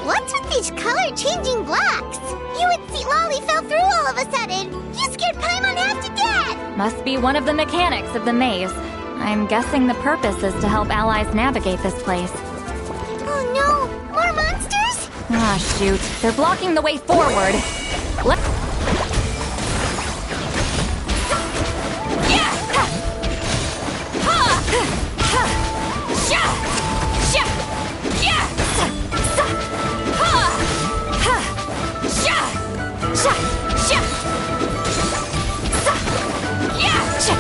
What's with these color-changing blocks? You and see Lolly fell through all of a sudden. You scared Paimon half to death! Must be one of the mechanics of the maze. I'm guessing the purpose is to help allies navigate this place. Oh no! More monsters? Ah, shoot. They're blocking the way forward. Let's...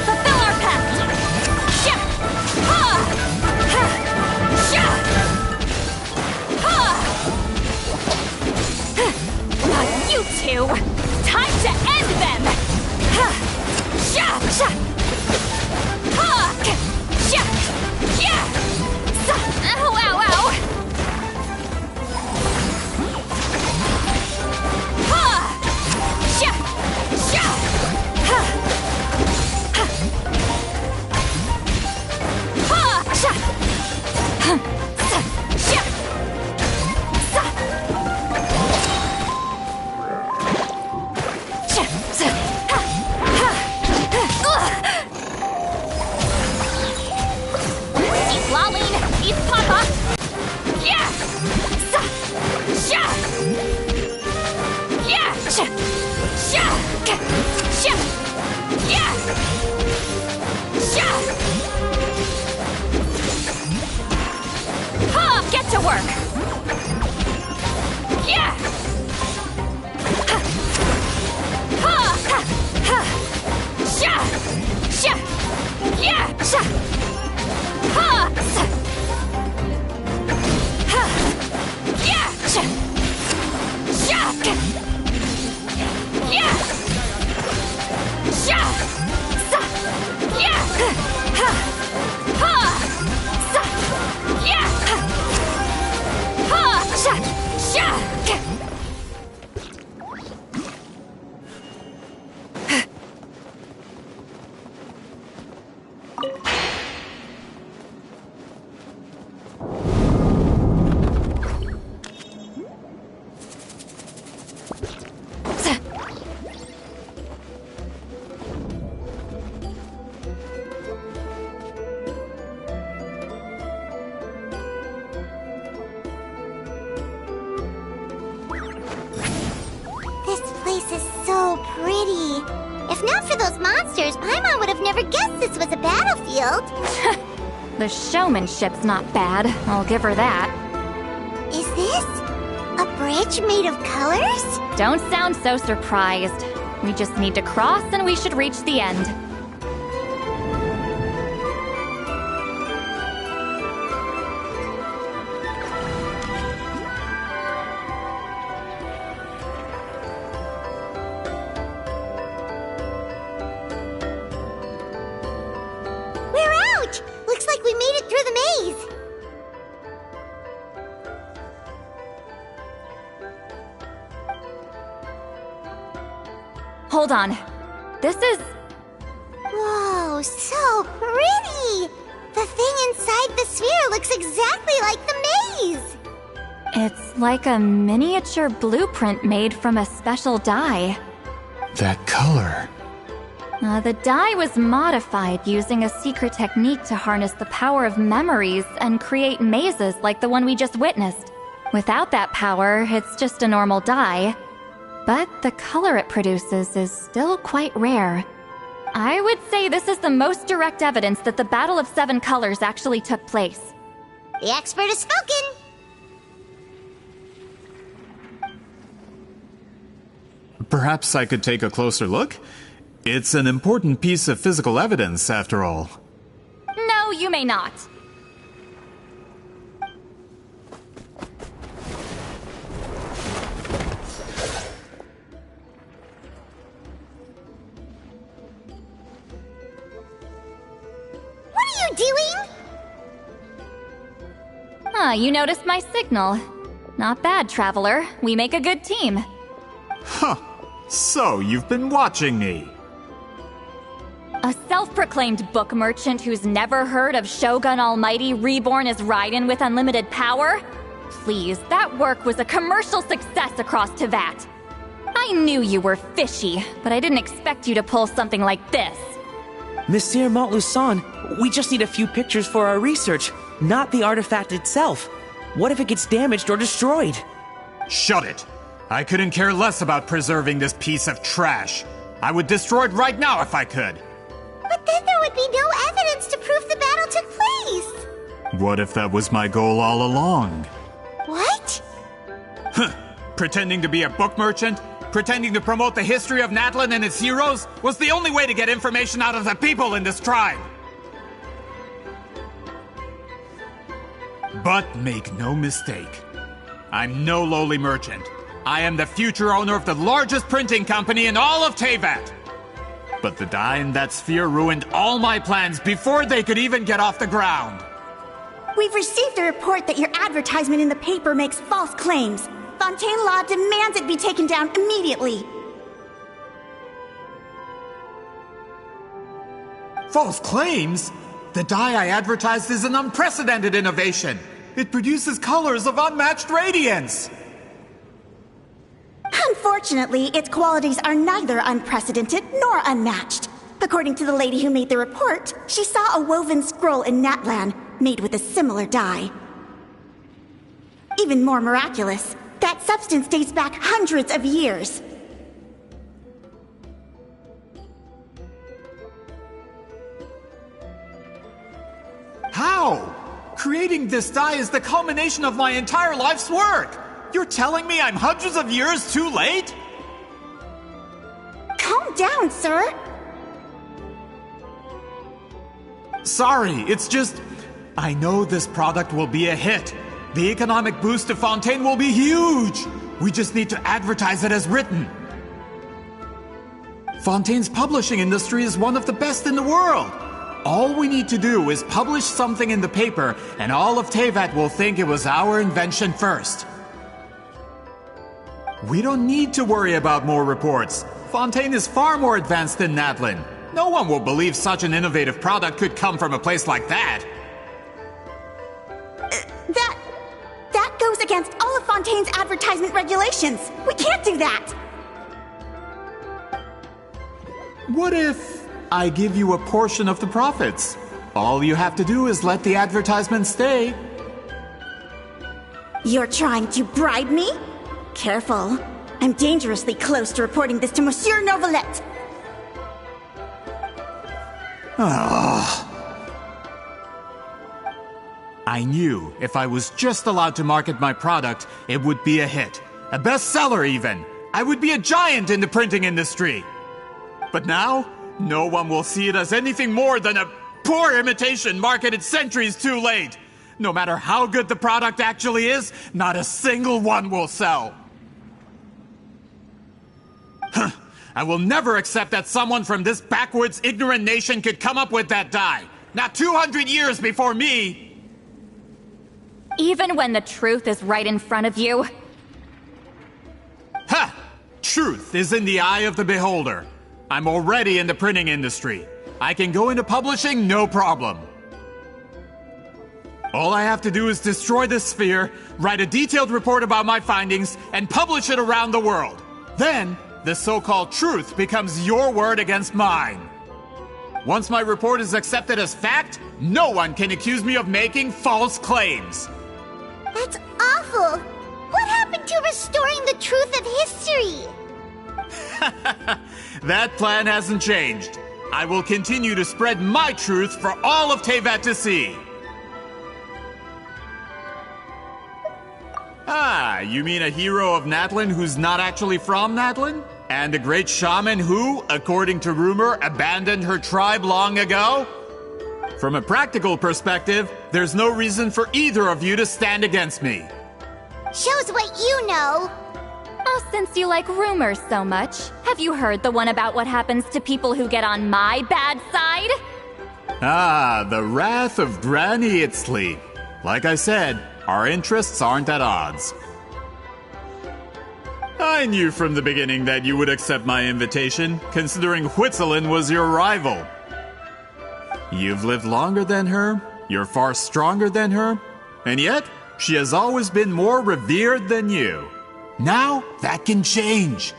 Fulfill our pact! You two! Time to end them! Ow, ow, ow! Get to work! If not for those monsters, Paimon would have never guessed this was a battlefield. The showmanship's not bad, I'll give her that. Is this a bridge made of colors? Don't sound so surprised. We just need to cross and we should reach the end. Looks like we made it through the maze! Hold on. This is... Whoa, so pretty! The thing inside the sphere looks exactly like the maze! It's like a miniature blueprint made from a special dye. That color... The dye was modified using a secret technique to harness the power of memories and create mazes like the one we just witnessed. Without that power, it's just a normal dye. But the color it produces is still quite rare. I would say this is the most direct evidence that the Battle of Seven Colors actually took place. The expert has spoken! Perhaps I could take a closer look? It's an important piece of physical evidence, after all. No, you may not. What are you doing? Ah, you noticed my signal. Not bad, Traveler. We make a good team. Huh. So, you've been watching me. A self-proclaimed book merchant who's never heard of Shogun Almighty reborn as Raiden with unlimited power? Please, that work was a commercial success across Tevat. I knew you were fishy, but I didn't expect you to pull something like this. Monsieur Montluçon, we just need a few pictures for our research, not the artifact itself. What if it gets damaged or destroyed? Shut it! I couldn't care less about preserving this piece of trash. I would destroy it right now if I could. But then there would be no evidence to prove the battle took place. What if that was my goal all along? What? Pretending to be a book merchant? Pretending to promote the history of Natlan and its heroes was the only way to get information out of the people in this tribe. But make no mistake, I'm no lowly merchant. I am the future owner of the largest printing company in all of Tevat. But the dye in that sphere ruined all my plans before they could even get off the ground. We've received a report that your advertisement in the paper makes false claims. Fontaine Law demands it be taken down immediately. False claims? The dye I advertised is an unprecedented innovation. It produces colors of unmatched radiance. Unfortunately, its qualities are neither unprecedented nor unmatched. According to the lady who made the report, she saw a woven scroll in Natlan made with a similar dye. Even more miraculous, that substance dates back hundreds of years. How? Creating this dye is the culmination of my entire life's work. You're telling me I'm hundreds of years too late? Calm down, sir. Sorry, it's just... I know this product will be a hit. The economic boost to Fontaine will be huge. We just need to advertise it as written. Fontaine's publishing industry is one of the best in the world. All we need to do is publish something in the paper, and all of Tevat will think it was our invention first. We don't need to worry about more reports. Fontaine is far more advanced than Natlan. No one will believe such an innovative product could come from a place like that. That goes against all of Fontaine's advertisement regulations. We can't do that. What if I give you a portion of the profits? All you have to do is let the advertisement stay. You're trying to bribe me? Careful. I'm dangerously close to reporting this to Monsieur Novelette. I knew if I was just allowed to market my product, it would be a hit. A bestseller even. I would be a giant in the printing industry. But now, no one will see it as anything more than a poor imitation marketed centuries too late. No matter how good the product actually is, not a single one will sell. I will never accept that someone from this backwoods, ignorant nation could come up with that dye. Not 200 years before me. Even when the truth is right in front of you? Ha! Truth is in the eye of the beholder. I'm already in the printing industry. I can go into publishing, no problem. All I have to do is destroy this sphere, write a detailed report about my findings, and publish it around the world. Then, the so-called truth becomes your word against mine. Once my report is accepted as fact, no one can accuse me of making false claims. That's awful. What happened to restoring the truth of history? That plan hasn't changed. I will continue to spread my truth for all of Tevat to see. Ah, you mean a hero of Natlan who's not actually from Natlan? And a great shaman who, according to rumor, abandoned her tribe long ago? From a practical perspective, there's no reason for either of you to stand against me. Shows what you know. Oh, since you like rumors so much, have you heard the one about what happens to people who get on my bad side? Ah, the wrath of Granny Itzley. Like I said, our interests aren't at odds. I knew from the beginning that you would accept my invitation, considering Huitzolin was your rival. You've lived longer than her, you're far stronger than her, and yet, She has always been more revered than you. Now, that can change.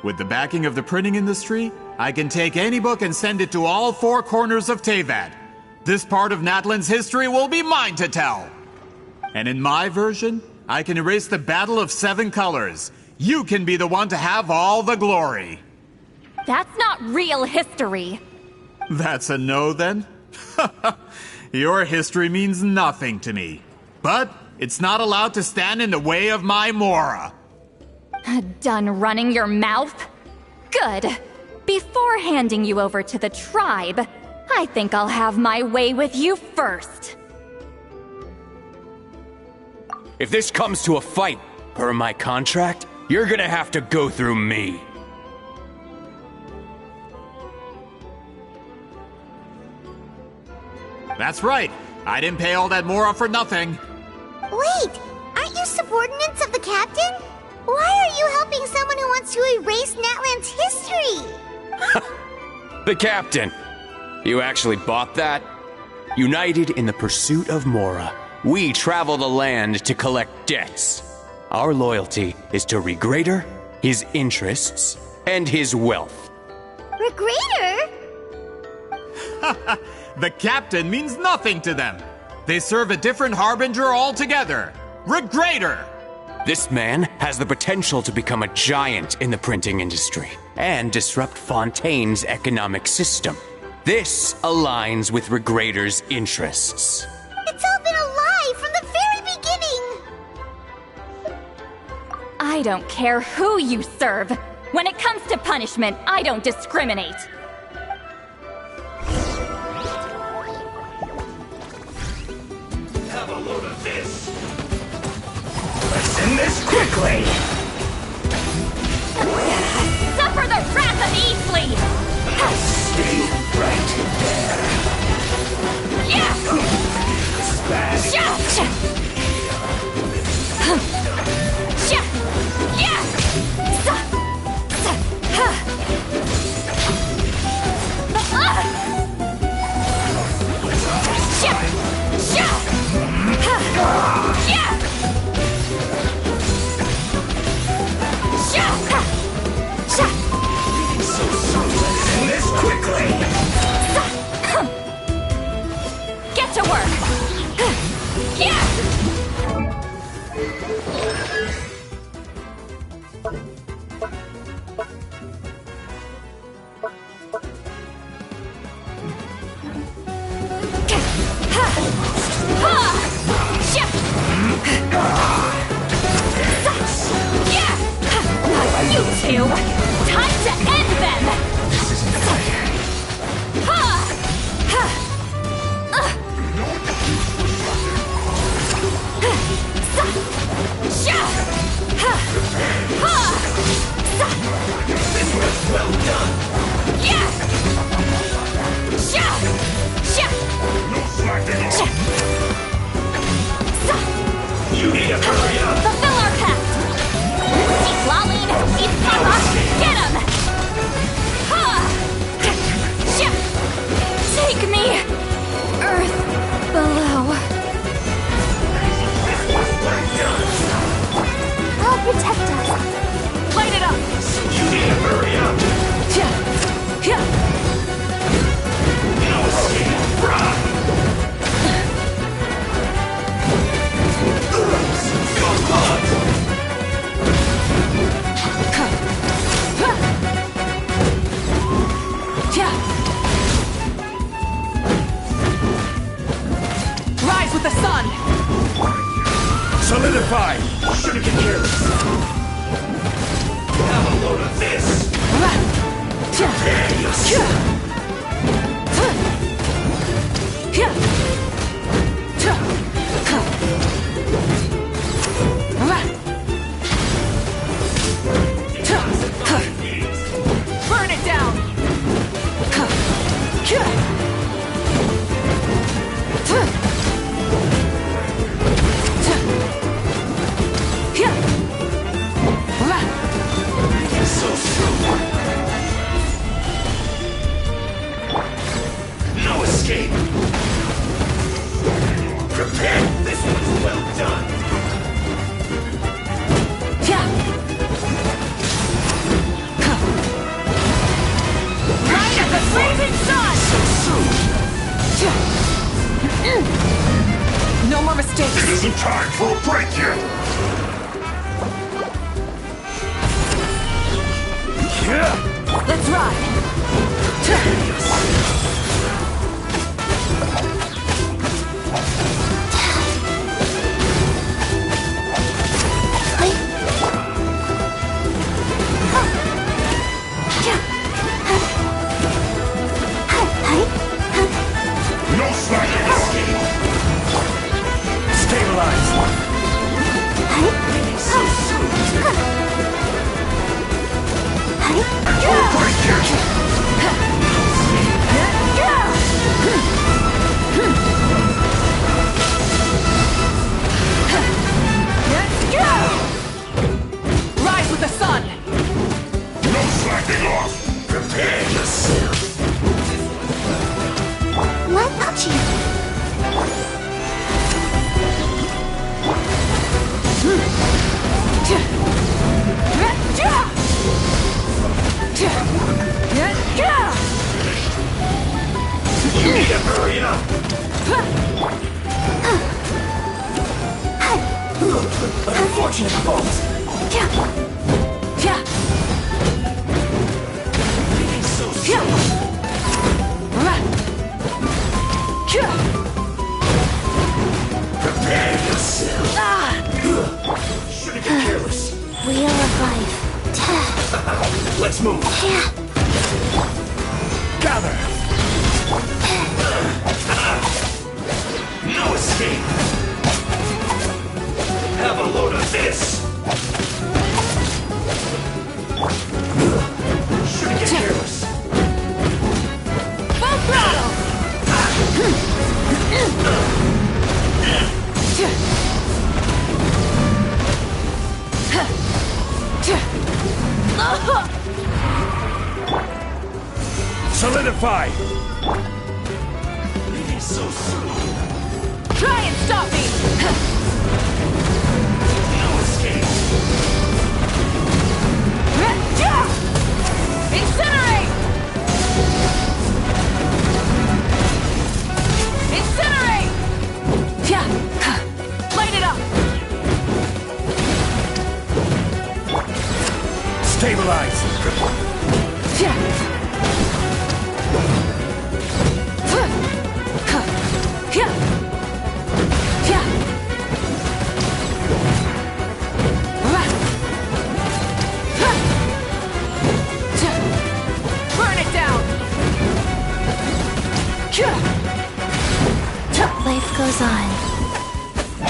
With the backing of the printing industry, I can take any book and send it to all four corners of Teyvat. This part of Natlan's history will be mine to tell. And in my version, I can erase the Battle of Seven Colors. You can be the one to have all the glory. That's not real history. That's a no, then? Your history means nothing to me. But it's not allowed to stand in the way of my Mora. Done running your mouth? Good. Before handing you over to the tribe, I think I'll have my way with you first. If this comes to a fight, per my contract, you're gonna have to go through me. That's right. I didn't pay all that Mora for nothing. Wait, aren't you subordinates of the captain? Why are you helping someone who wants to erase Natlan's history? The captain! You actually bought that? United in the pursuit of Mora, we travel the land to collect debts. Our loyalty is to Regrader, his interests, and his wealth. Regrader? The captain means nothing to them. They serve a different harbinger altogether. Regrader! This man has the potential to become a giant in the printing industry and disrupt Fontaine's economic system. This aligns with Regrader's interests. It's all been a lie from the very beginning! I don't care who you serve. When it comes to punishment, I don't discriminate. Have a load of this. Let's end this quickly. Suffer the wrath of Eastleigh! Stay right there. Yeah! This is bad. Sha! Yeah! Sa! Sa! Ha! Sha! Sha! Ha! Yeah! Sha! Ha! Sha! Let's end this quickly. Get to work! Yeah! You two! Time to end them! This isn't fair. time for a break yet! Let's ride! No slacking escape! Stabilize! So soon! For a break yet! Rise with the sun! No slacking off! Prepare yourself! What about you? You need to hurry up! Unfortunate fault! So prepare yourself! Shouldn't get careless! Wheel of life. Let's move! Gather! No escape! Have a load of this! Shouldn't get careless! Full throttle! Solidify! Leaving so soon! Try and stop me! No escape! Incinerate! Incinerate! Light it up! Stabilize! Burn it down! Life goes on.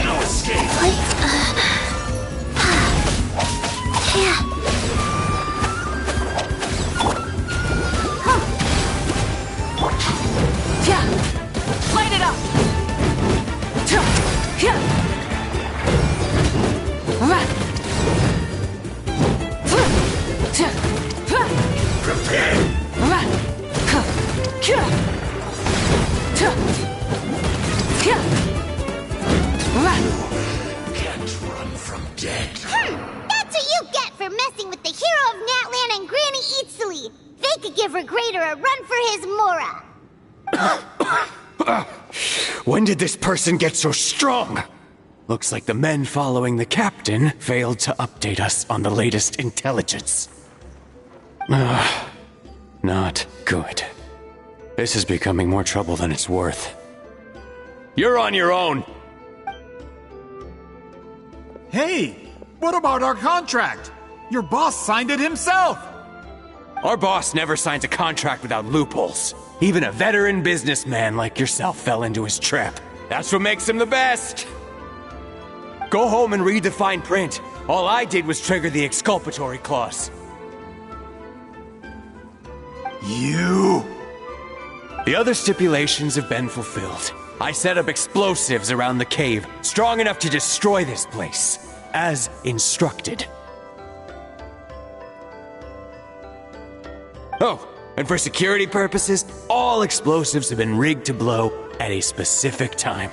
No escape! Yeah. Light it up! Prepare! Can't run from dead. That's what you get for messing with the hero of Natlan and Granny Eatsley. They could give Regrader a run for his Mora. When did this person get so strong? Looks like the men following the captain failed to update us on the latest intelligence. Not good. This is becoming more trouble than it's worth. You're on your own! Hey, what about our contract? Your boss signed it himself! Our boss never signs a contract without loopholes. Even a veteran businessman like yourself fell into his trap. That's what makes him the best! Go home and read the fine print. All I did was trigger the exculpatory clause. You... The other stipulations have been fulfilled. I set up explosives around the cave, strong enough to destroy this place, as instructed. Oh, and for security purposes, all explosives have been rigged to blow at a specific time.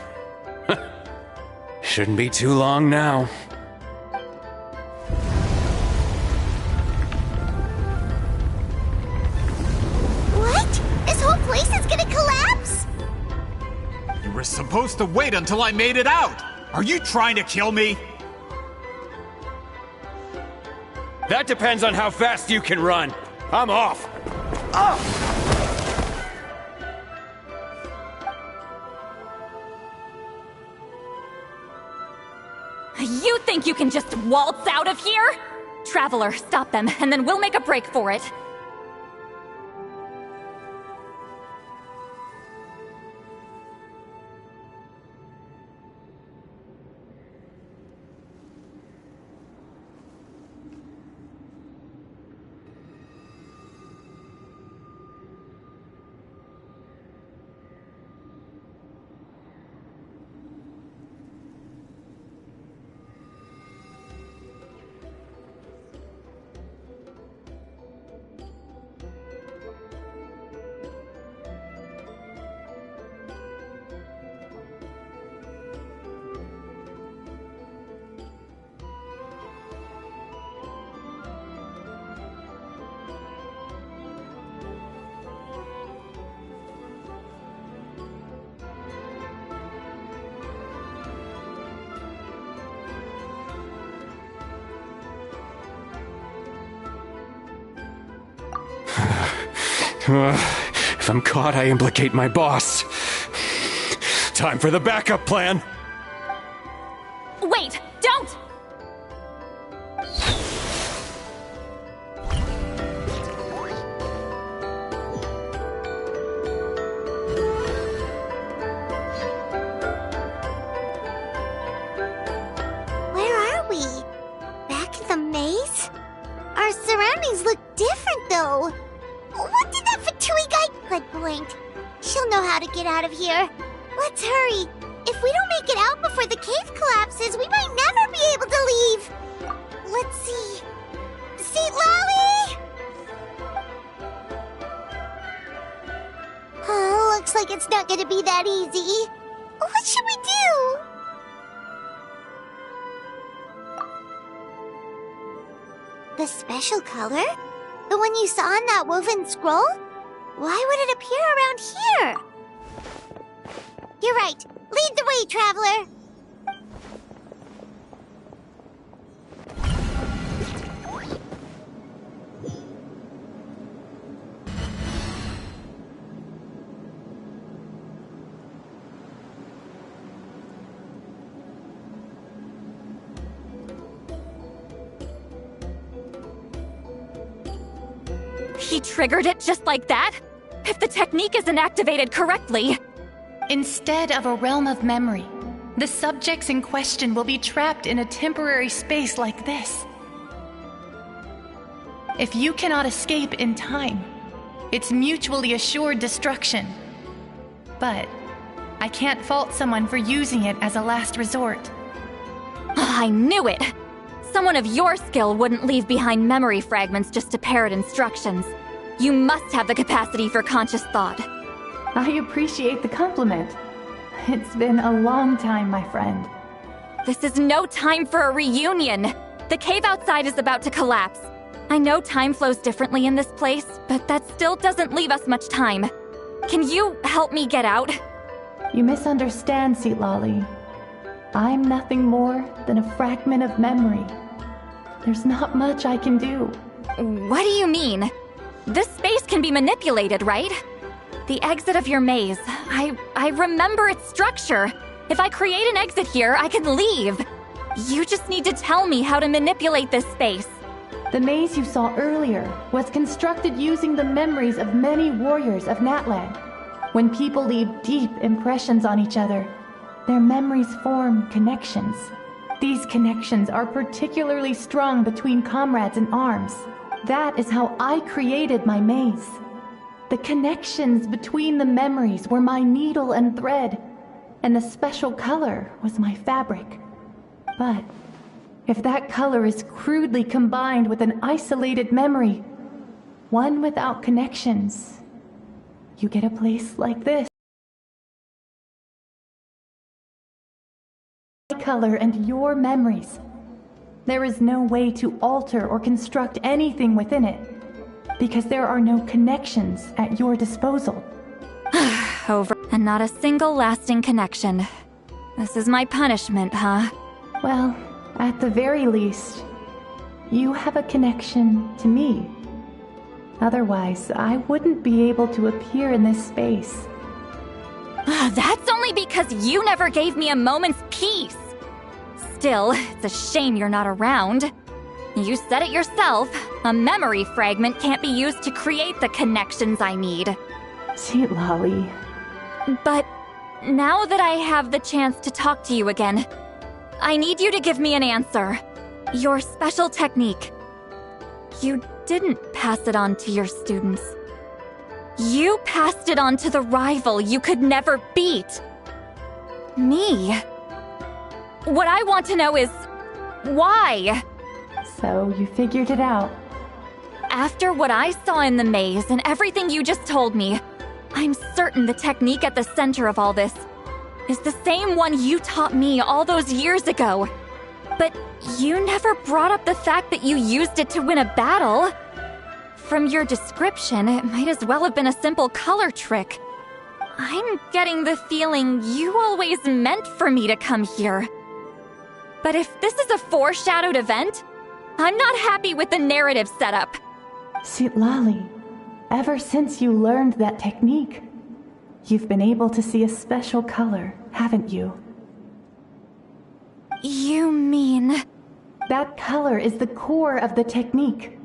Shouldn't be too long now. What? This whole place is gonna collapse? You were supposed to wait until I made it out! Are you trying to kill me? That depends on how fast you can run. I'm off. Oh! You think you can just waltz out of here? Traveler, stop them, and then we'll make a break for it. If I'm caught, I implicate my boss. Time for the backup plan. Wait, don't! Where are we? Back in the maze? Our surroundings look different, though. What did that Fatui guy point? She'll know how to get out of here. Let's hurry. If we don't make it out before the cave collapses, we might never be able to leave. Let's see. Seat Lolly! Oh, looks like it's not gonna be that easy. What should we do? The special color? The one you saw in that woven scroll? Why would it appear around here? You're right. Lead the way, traveler. He triggered it just like that? If the technique isn't activated correctly... Instead of a realm of memory, the subjects in question will be trapped in a temporary space like this. If you cannot escape in time, it's mutually assured destruction. But I can't fault someone for using it as a last resort. I knew it! Someone of your skill wouldn't leave behind memory fragments just to parrot instructions. You must have the capacity for conscious thought. I appreciate the compliment. It's been a long time, my friend. This is no time for a reunion! The cave outside is about to collapse. I know time flows differently in this place, but that still doesn't leave us much time. Can you help me get out? You misunderstand, Lolly. I'm nothing more than a fragment of memory. There's not much I can do. What do you mean? This space can be manipulated, right? The exit of your maze. I remember its structure. If I create an exit here, I can leave. You just need to tell me how to manipulate this space. The maze you saw earlier was constructed using the memories of many warriors of Natland. When people leave deep impressions on each other, their memories form connections. These connections are particularly strong between comrades in arms. That is how I created my maze. The connections between the memories were my needle and thread, and the special color was my fabric. But if that color is crudely combined with an isolated memory, one without connections, you get a place like this. My color and your memories. There is no way to alter or construct anything within it, because there are no connections at your disposal. Over. And not a single lasting connection. This is my punishment, huh? Well, at the very least, you have a connection to me. Otherwise, I wouldn't be able to appear in this space. That's only because you never gave me a moment's peace. Still, it's a shame you're not around. You said it yourself. A memory fragment can't be used to create the connections I need. Sweet Lolly. But now that I have the chance to talk to you again, I need you to give me an answer. Your special technique. You didn't pass it on to your students. You passed it on to the rival you could never beat. Me. What I want to know is, why? So you figured it out. After what I saw in the maze and everything you just told me, I'm certain the technique at the center of all this is the same one you taught me all those years ago. But you never brought up the fact that you used it to win a battle. From your description, it might as well have been a simple color trick. I'm getting the feeling you always meant for me to come here. But if this is a foreshadowed event, I'm not happy with the narrative setup. Sweet Lolly, ever since you learned that technique, you've been able to see a special color, haven't you? You mean... That color is the core of the technique.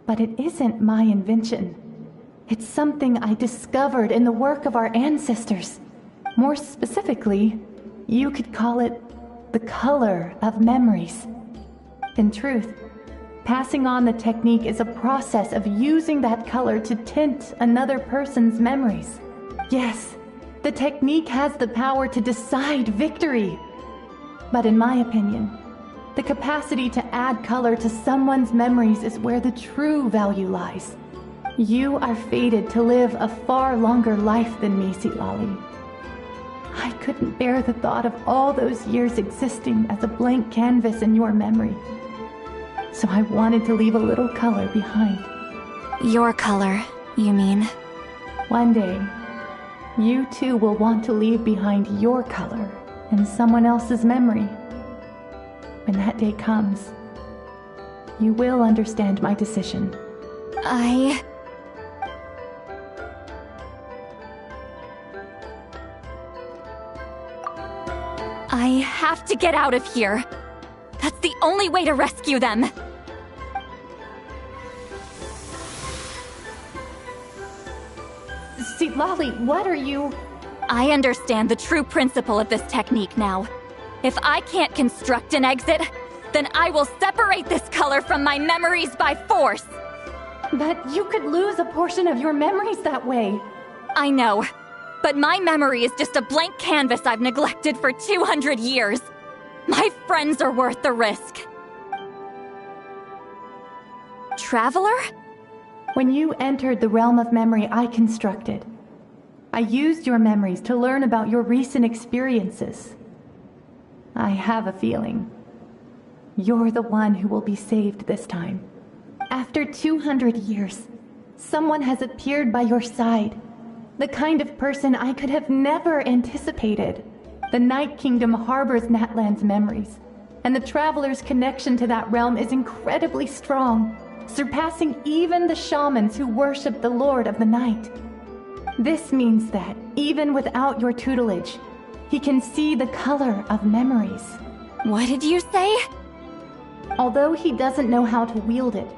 But it isn't my invention. It's something I discovered in the work of our ancestors. More specifically, you could call it the color of memories. In truth, passing on the technique is a process of using that color to tint another person's memories. Yes, the technique has the power to decide victory. But in my opinion, the capacity to add color to someone's memories is where the true value lies. You are fated to live a far longer life than me, Sweet Lolly. I couldn't bear the thought of all those years existing as a blank canvas in your memory. So I wanted to leave a little color behind. Your color, you mean? One day, you too will want to leave behind your color in someone else's memory. When that day comes, you will understand my decision. I have to get out of here. That's the only way to rescue them. Sweet Lolly, what are you... I understand the true principle of this technique now. If I can't construct an exit, then I will separate this color from my memories by force. But you could lose a portion of your memories that way. I know, but my memory is just a blank canvas I've neglected for 200 years. My friends are worth the risk. Traveler? When you entered the realm of memory I constructed, I used your memories to learn about your recent experiences. I have a feeling you're the one who will be saved this time. After 200 years, someone has appeared by your side. The kind of person I could have never anticipated. The Night Kingdom harbors Natlan's memories, and the Traveler's connection to that realm is incredibly strong, surpassing even the shamans who worship the Lord of the Night. This means that, even without your tutelage, he can see the color of memories. What did you say? Although he doesn't know how to wield it,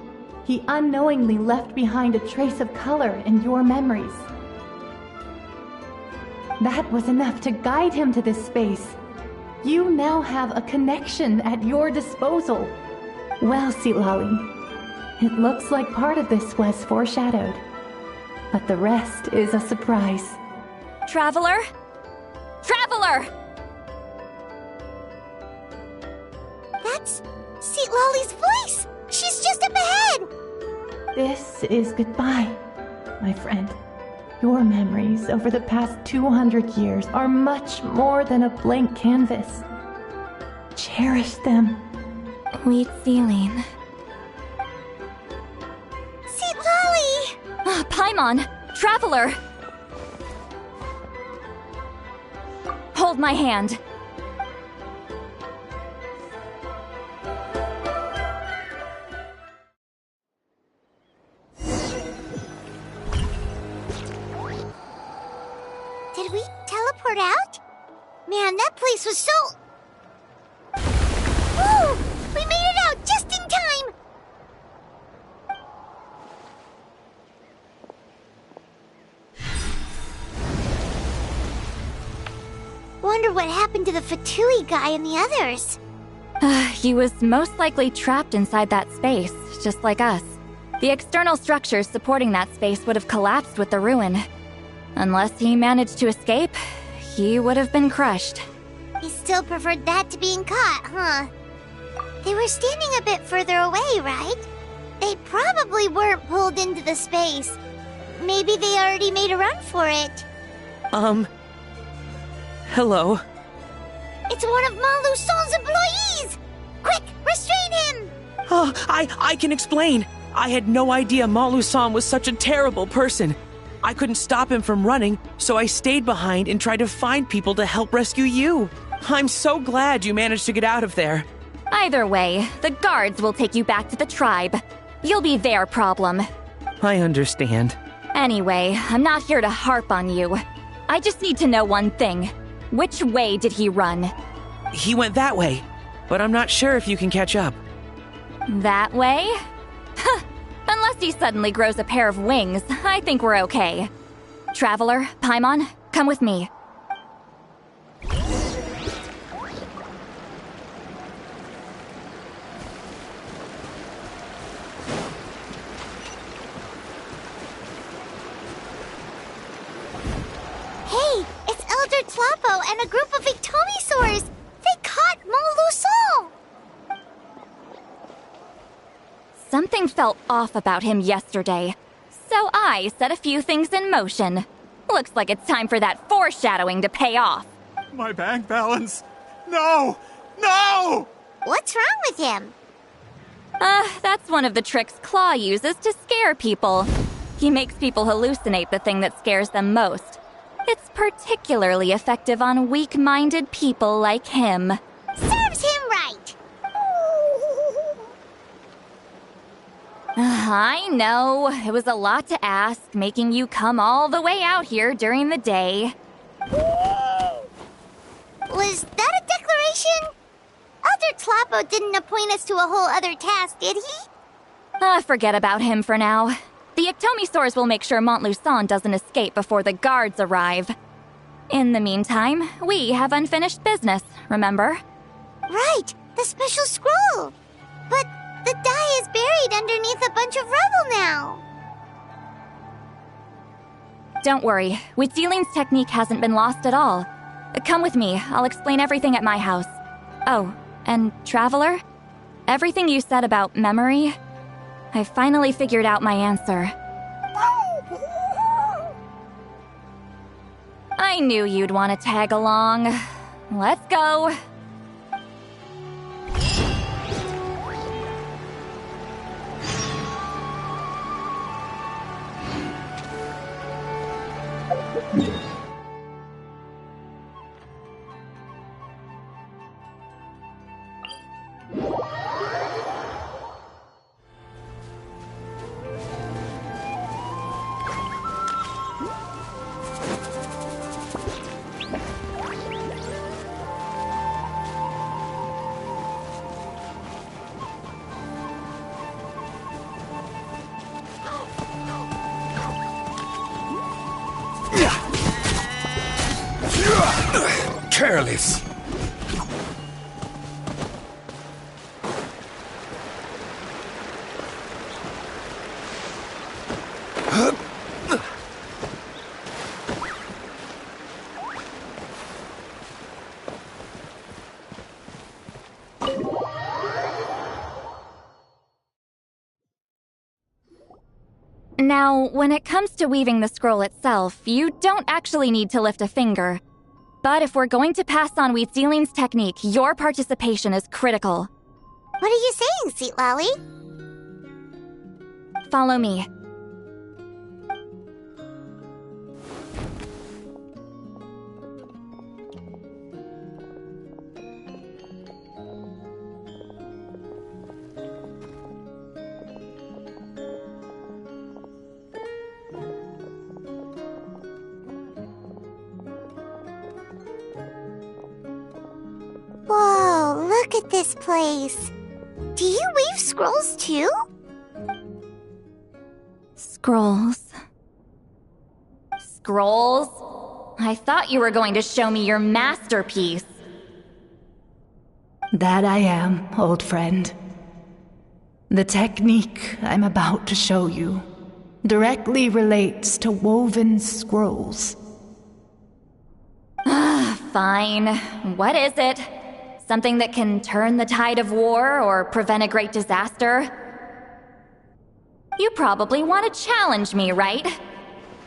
he unknowingly left behind a trace of color in your memories. That was enough to guide him to this space. You now have a connection at your disposal. Well, Sweet Lolly, it looks like part of this was foreshadowed, but the rest is a surprise. Traveler? Traveler! That's Sweet Lolly's voice! She's just up ahead! This is goodbye, my friend. Your memories over the past 200 years are much more than a blank canvas. Cherish them. Wheat Celine. Sweet Lolly! Paimon! Traveler! Hold my hand. teleport out? Man, that place was so... Woo! We made it out just in time! Wonder what happened to the Fatui guy and the others. He was most likely trapped inside that space, just like us. The external structures supporting that space would have collapsed with the ruin. Unless he managed to escape, he would have been crushed. He still preferred that to being caught, huh? They were standing a bit further away, right? They probably weren't pulled into the space. Maybe they already made a run for it. Hello? It's one of Malu Son's employees! Quick, restrain him! Oh, I can explain. I had no idea Malu-san was such a terrible person. I couldn't stop him from running, so I stayed behind and tried to find people to help rescue you. I'm so glad you managed to get out of there. Either way, the guards will take you back to the tribe. You'll be their problem. I understand. Anyway, I'm not here to harp on you. I just need to know one thing. Which way did he run? He went that way, but I'm not sure if you can catch up. That way? Huh. Unless he suddenly grows a pair of wings, I think we're okay. Traveler, Paimon, come with me. Hey, it's Elder Tlapo and a group of Ictomisaurs! They caught Malu Son! Something felt off about him yesterday, so I set a few things in motion. Looks like it's time for that foreshadowing to pay off. My bank balance. No! No! What's wrong with him? That's one of the tricks Claw uses to scare people. He makes people hallucinate the thing that scares them most. It's particularly effective on weak-minded people like him. Serves him right! I know, it was a lot to ask, making you come all the way out here during the day. Was that a declaration? Elder Tlapo didn't appoint us to a whole other task, did he? Forget about him for now. The Ictomisaurs will make sure Montluçon doesn't escape before the guards arrive. In the meantime, we have unfinished business, remember? Right, the special scroll! But the die is buried underneath a bunch of rubble now. Don't worry, Witzeline's technique hasn't been lost at all. Come with me, I'll explain everything at my house. Oh, and Traveler? Everything you said about memory, I finally figured out my answer. I knew you'd want to tag along. Let's go. Careless. Now, when it comes to weaving the scroll itself, you don't actually need to lift a finger. But if we're going to pass on Witzeline's technique, your participation is critical. What are you saying, Sweet Lolly? Follow me. this place. Do you weave scrolls too? Scrolls. Scrolls? I thought you were going to show me your masterpiece. That I am, old friend. The technique I'm about to show you directly relates to woven scrolls. Fine. What is it? Something that can turn the tide of war or prevent a great disaster? You probably want to challenge me, right?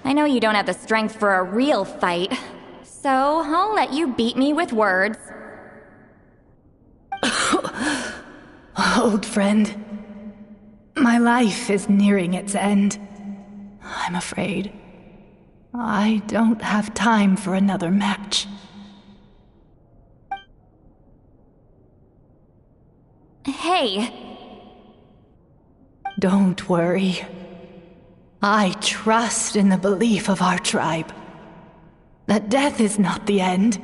I know you don't have the strength for a real fight, so I'll let you beat me with words. Old friend, my life is nearing its end. I'm afraid I don't have time for another match. Hey. Don't worry. I trust in the belief of our tribe that death is not the end,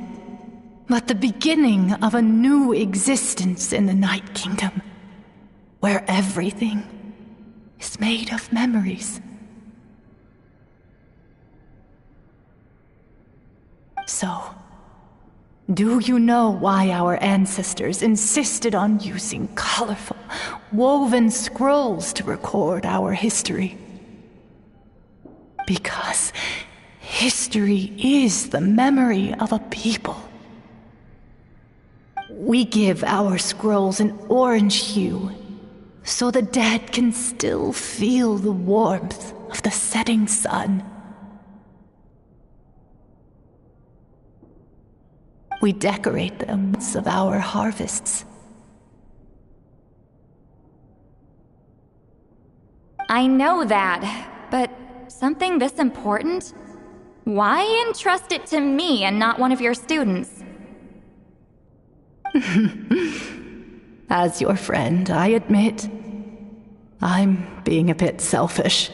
but the beginning of a new existence in the Night Kingdom, where everything is made of memories. So, do you know why our ancestors insisted on using colorful, woven scrolls to record our history? Because history is the memory of a people. We give our scrolls an orange hue, so the dead can still feel the warmth of the setting sun. We decorate them of our harvests. I know that, but something this important? Why entrust it to me and not one of your students? As your friend, I admit, I'm being a bit selfish.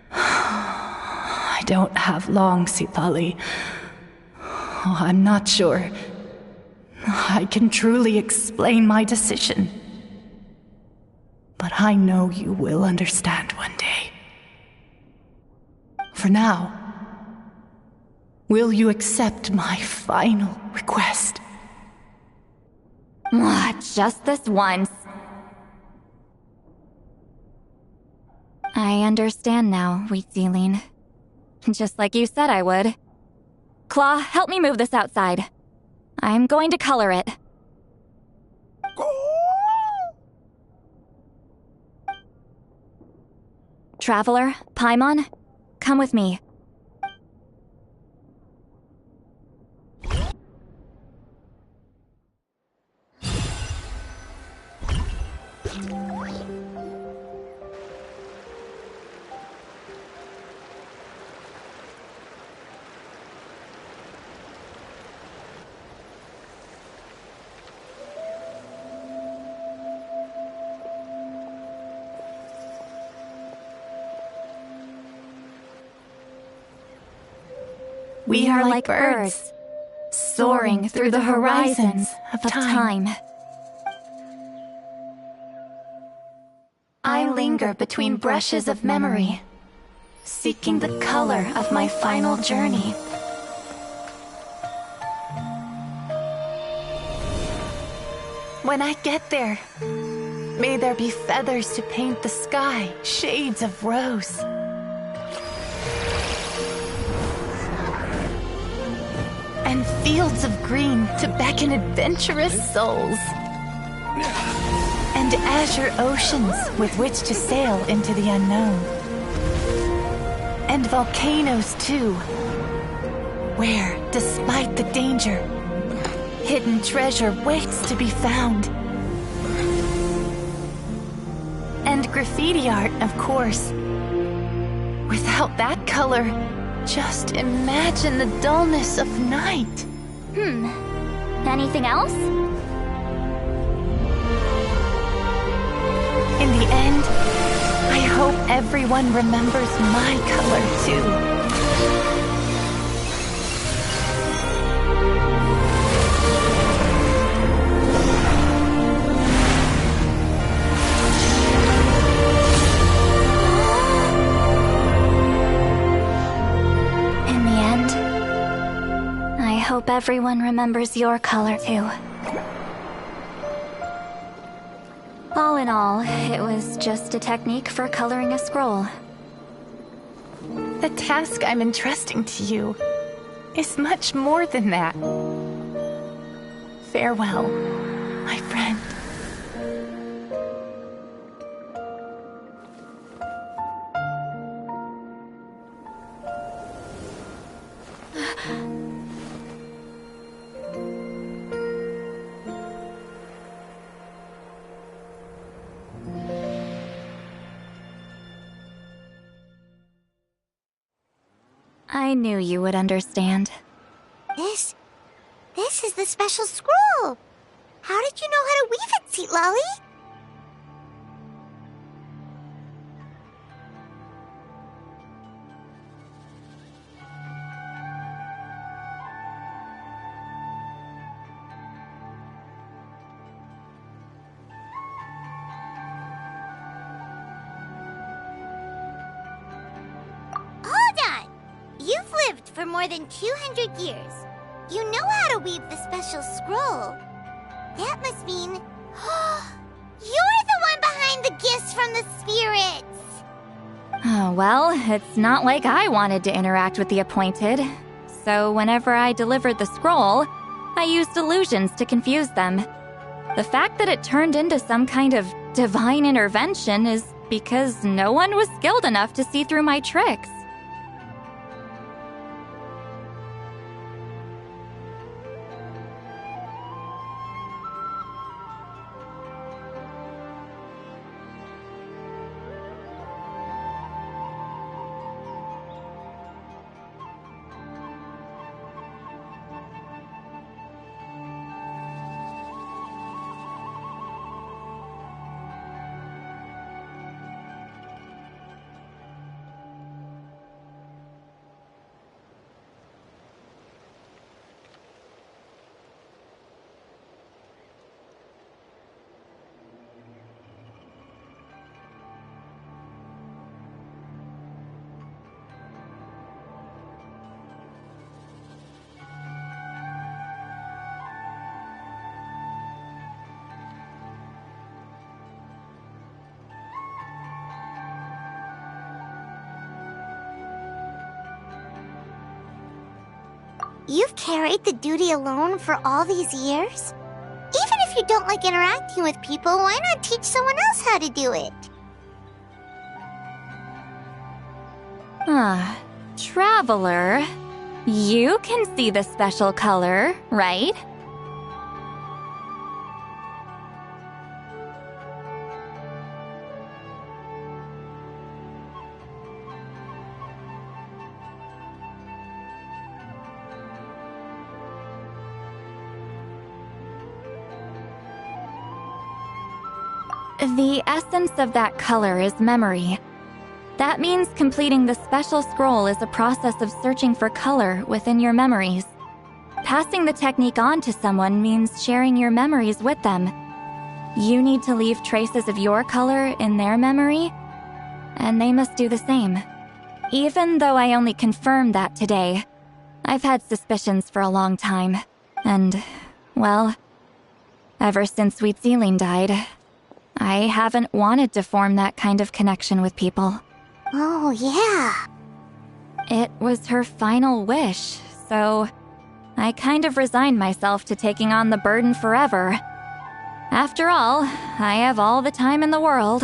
I don't have long, Sipali. I'm not sure I can truly explain my decision. But I know you will understand one day. For now, will you accept my final request? Just this once. I understand now, Wheat Zealine. Just like you said I would. Claw, help me move this outside. I'm going to color it. Traveler, Paimon, come with me. We are like birds, soaring through the horizons of time. I linger between brushes of memory, seeking the color of my final journey. When I get there, may there be feathers to paint the sky, shades of rose. And fields of green to beckon adventurous souls. And azure oceans with which to sail into the unknown. And volcanoes too, where, despite the danger, hidden treasure waits to be found. And graffiti art, of course. Without that color, just imagine the dullness of night. Anything else? In the end, I hope everyone remembers my color too. everyone remembers your color too. All in all, it was just a technique for coloring a scroll. The task I'm entrusting to you is much more than that. Farewell, my friend. I knew you would understand. This is the special scroll. How did you know how to weave it, Seat Lolly? You've lived for more than 200 years. You know how to weave the special scroll. That must mean... you're the one behind the gifts from the spirits! Oh, well, it's not like I wanted to interact with the appointed. So whenever I delivered the scroll, I used illusions to confuse them. The fact that it turned into some kind of divine intervention is because no one was skilled enough to see through my tricks. You've carried the duty alone for all these years? Even if you don't like interacting with people, why not teach someone else how to do it? Traveler, you can see the special color, right? The essence of that color is memory. That means completing the special scroll is a process of searching for color within your memories. Passing the technique on to someone means sharing your memories with them. You need to leave traces of your color in their memory, and they must do the same. Even though I only confirmed that today, I've had suspicions for a long time. And, well, ever since Sweet Celine died, I haven't wanted to form that kind of connection with people. Oh, yeah. It was her final wish, so I kind of resigned myself to taking on the burden forever. After all, I have all the time in the world.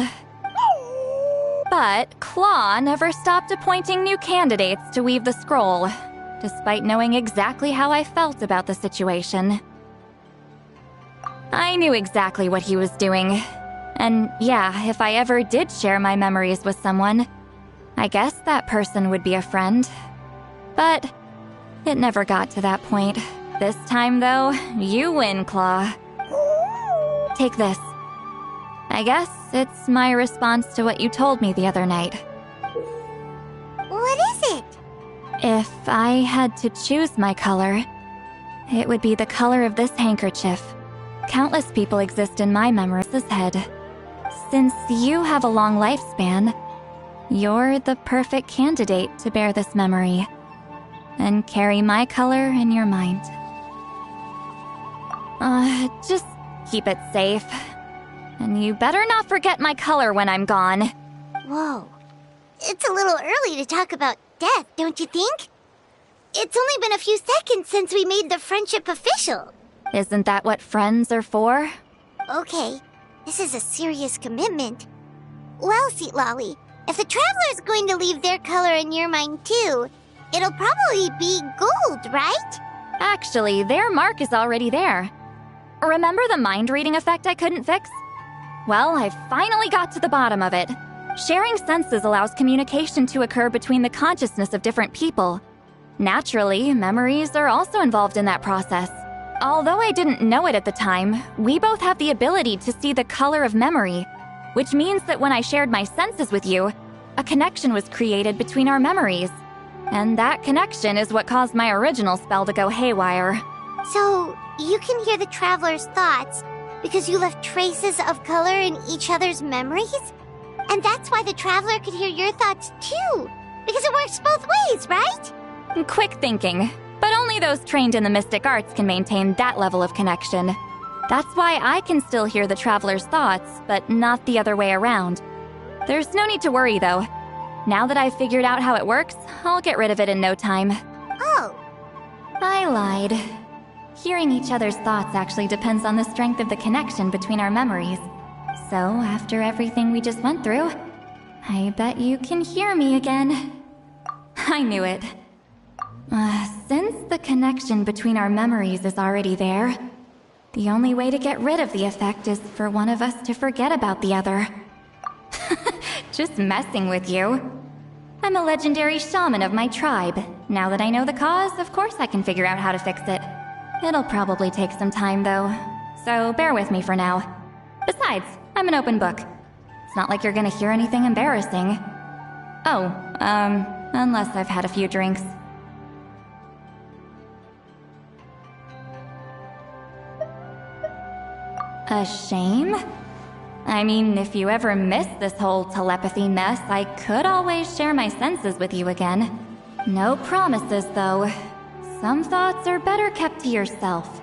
But Claw never stopped appointing new candidates to weave the scroll, despite knowing exactly how I felt about the situation. I knew exactly what he was doing. And yeah, if I ever did share my memories with someone, I guess that person would be a friend. But it never got to that point. This time, though, you win, Claw. Take this. I guess it's my response to what you told me the other night. What is it? If I had to choose my color, it would be the color of this handkerchief. Countless people exist in my memory's head. Since you have a long lifespan, you're the perfect candidate to bear this memory and carry my color in your mind. Just keep it safe. And you better not forget my color when I'm gone. Whoa. It's a little early to talk about death, don't you think? It's only been a few seconds since we made the friendship official. Isn't that what friends are for? Okay, this is a serious commitment. Well, Sweet Lolly, if the Traveler's going to leave their color in your mind too, it'll probably be gold, right? Actually, their mark is already there. Remember the mind reading effect I couldn't fix? Well, I finally got to the bottom of it. Sharing senses allows communication to occur between the consciousness of different people. Naturally, memories are also involved in that process. Although I didn't know it at the time, we both have the ability to see the color of memory, which means that when I shared my senses with you, a connection was created between our memories. And that connection is what caused my original spell to go haywire. So, you can hear the Traveler's thoughts because you left traces of color in each other's memories? And that's why the Traveler could hear your thoughts too, because it works both ways, right? Quick thinking, but only those trained in the mystic arts can maintain that level of connection. That's why I can still hear the Traveler's thoughts, but not the other way around. There's no need to worry, though. Now that I've figured out how it works, I'll get rid of it in no time. Oh. I lied. Hearing each other's thoughts actually depends on the strength of the connection between our memories. So, after everything we just went through, I bet you can hear me again. I knew it. Since the connection between our memories is already there, the only way to get rid of the effect is for one of us to forget about the other. Just messing with you. I'm a legendary shaman of my tribe. Now that I know the cause, of course I can figure out how to fix it. It'll probably take some time, though, so bear with me for now. Besides, I'm an open book. It's not like you're gonna hear anything embarrassing. Oh, unless I've had a few drinks. A shame? I mean, if you ever miss this whole telepathy mess, I could always share my senses with you again. No promises, though. Some thoughts are better kept to yourself.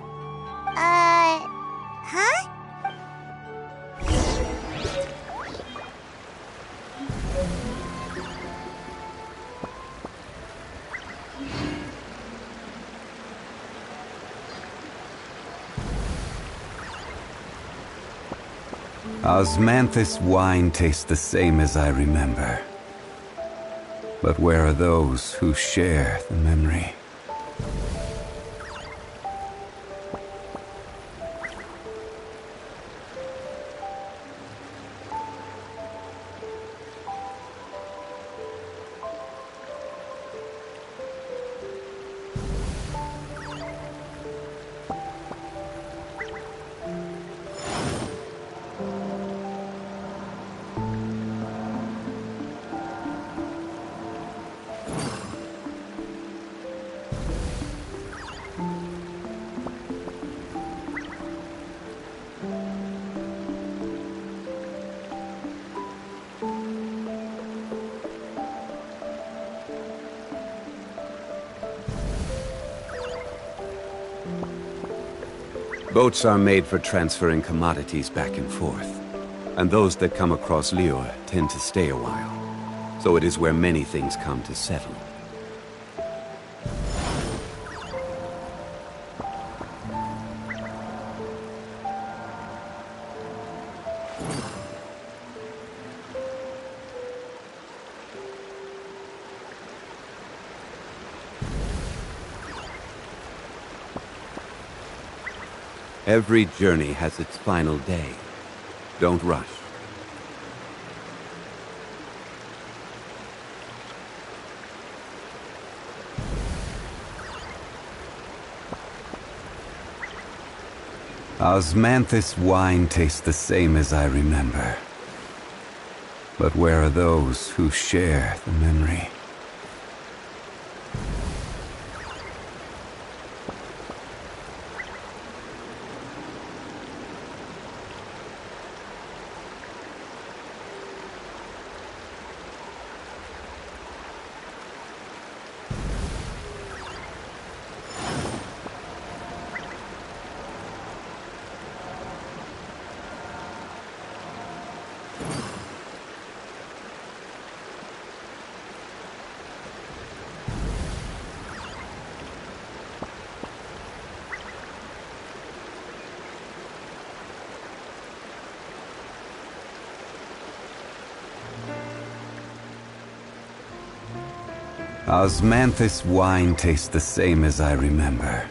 Huh? Osmanthus wine tastes the same as I remember. But where are those who share the memory? Boats are made for transferring commodities back and forth, and those that come across Lure tend to stay a while, so it is where many things come to settle. Every journey has its final day. Don't rush. Osmanthus wine tastes the same as I remember. But where are those who share the memory? Osmanthus wine tastes the same as I remember.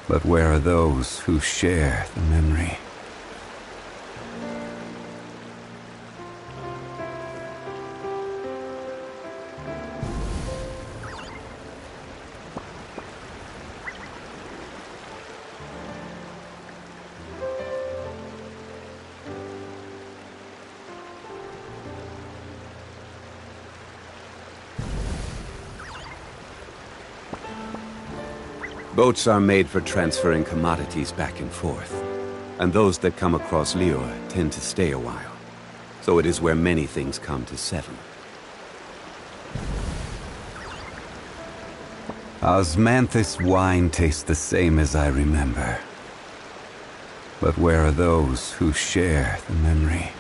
But where are those who share the memory? Boats are made for transferring commodities back and forth. And those that come across Lior tend to stay a while. So it is where many things come to settle. Osmanthus wine tastes the same as I remember. But where are those who share the memory?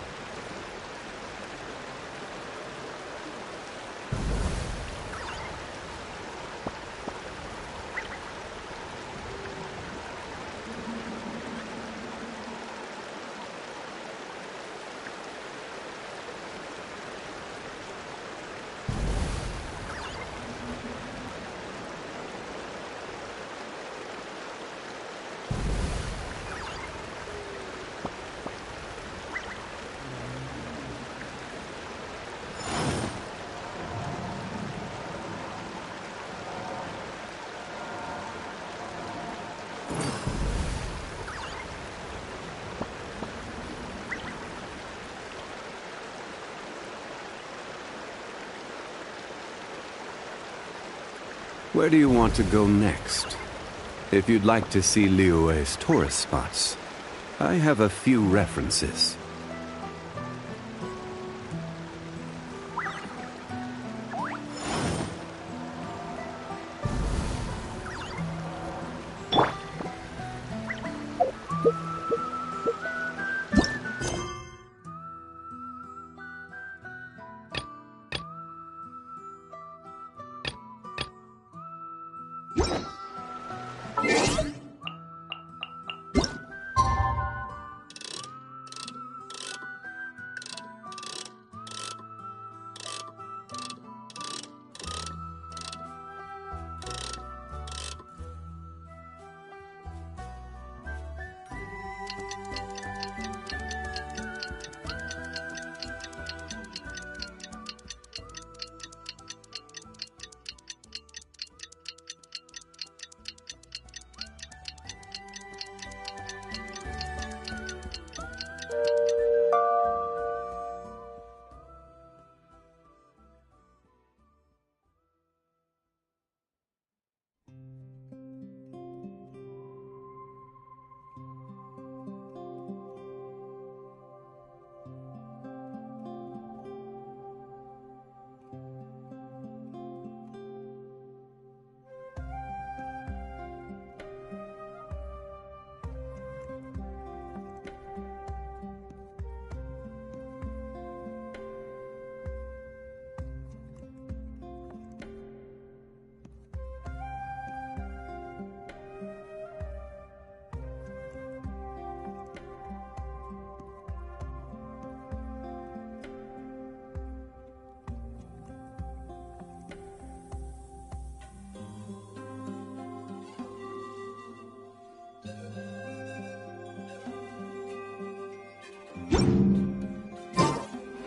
Where do you want to go next? If you'd like to see Liyue's tourist spots, I have a few references.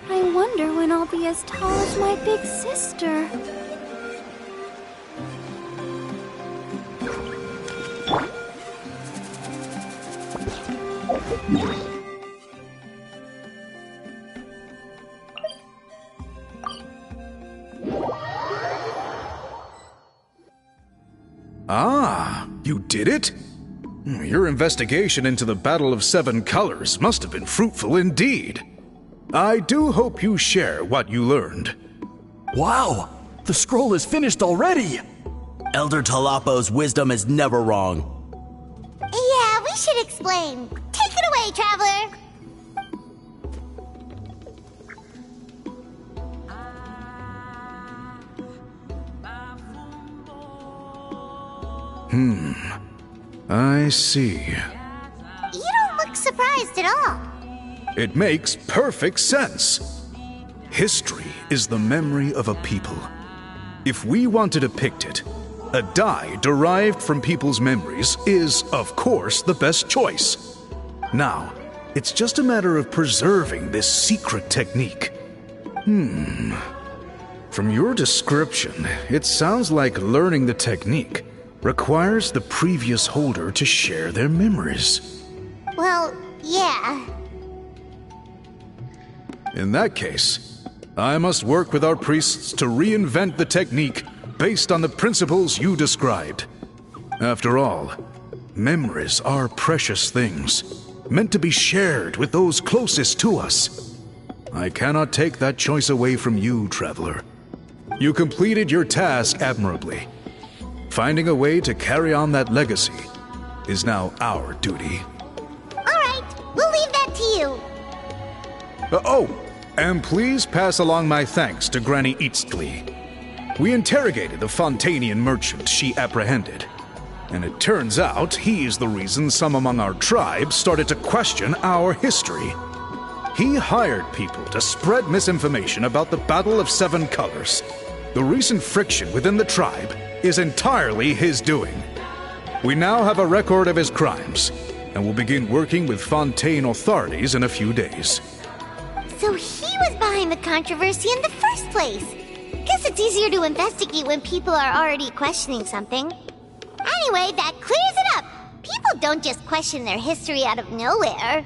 I wonder when I'll be as tall as my big sister. Ah, you did it? Your investigation into the Battle of Seven Colors must have been fruitful indeed. I do hope you share what you learned. Wow! The scroll is finished already! Elder Talapo's wisdom is never wrong. Yeah, we should explain. Take it away, Traveler! I see. You don't look surprised at all. It makes perfect sense. History is the memory of a people. If we want to depict it, a dye derived from people's memories is, of course, the best choice. Now, it's just a matter of preserving this secret technique. From your description, it sounds like learning the technique requires the previous holder to share their memories. Well, yeah. In that case, I must work with our priests to reinvent the technique based on the principles you described. After all, memories are precious things, meant to be shared with those closest to us. I cannot take that choice away from you, Traveler. You completed your task admirably. Finding a way to carry on that legacy is now our duty. Alright, we'll leave that to you. And please pass along my thanks to Granny Eastly. We interrogated the Fontanian merchant she apprehended, and it turns out he is the reason some among our tribe started to question our history. He hired people to spread misinformation about the Battle of Seven Colors. The recent friction within the tribe is entirely his doing. We now have a record of his crimes, and will begin working with Fontaine authorities in a few days. So he was behind the controversy in the first place. Guess it's easier to investigate when people are already questioning something. Anyway, that clears it up. People don't just question their history out of nowhere.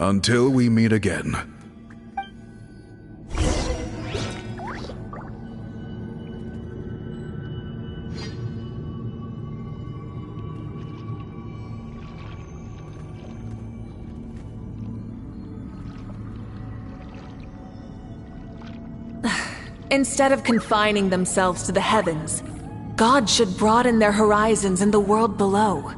Until we meet again. Instead of confining themselves to the heavens, God should broaden their horizons in the world below.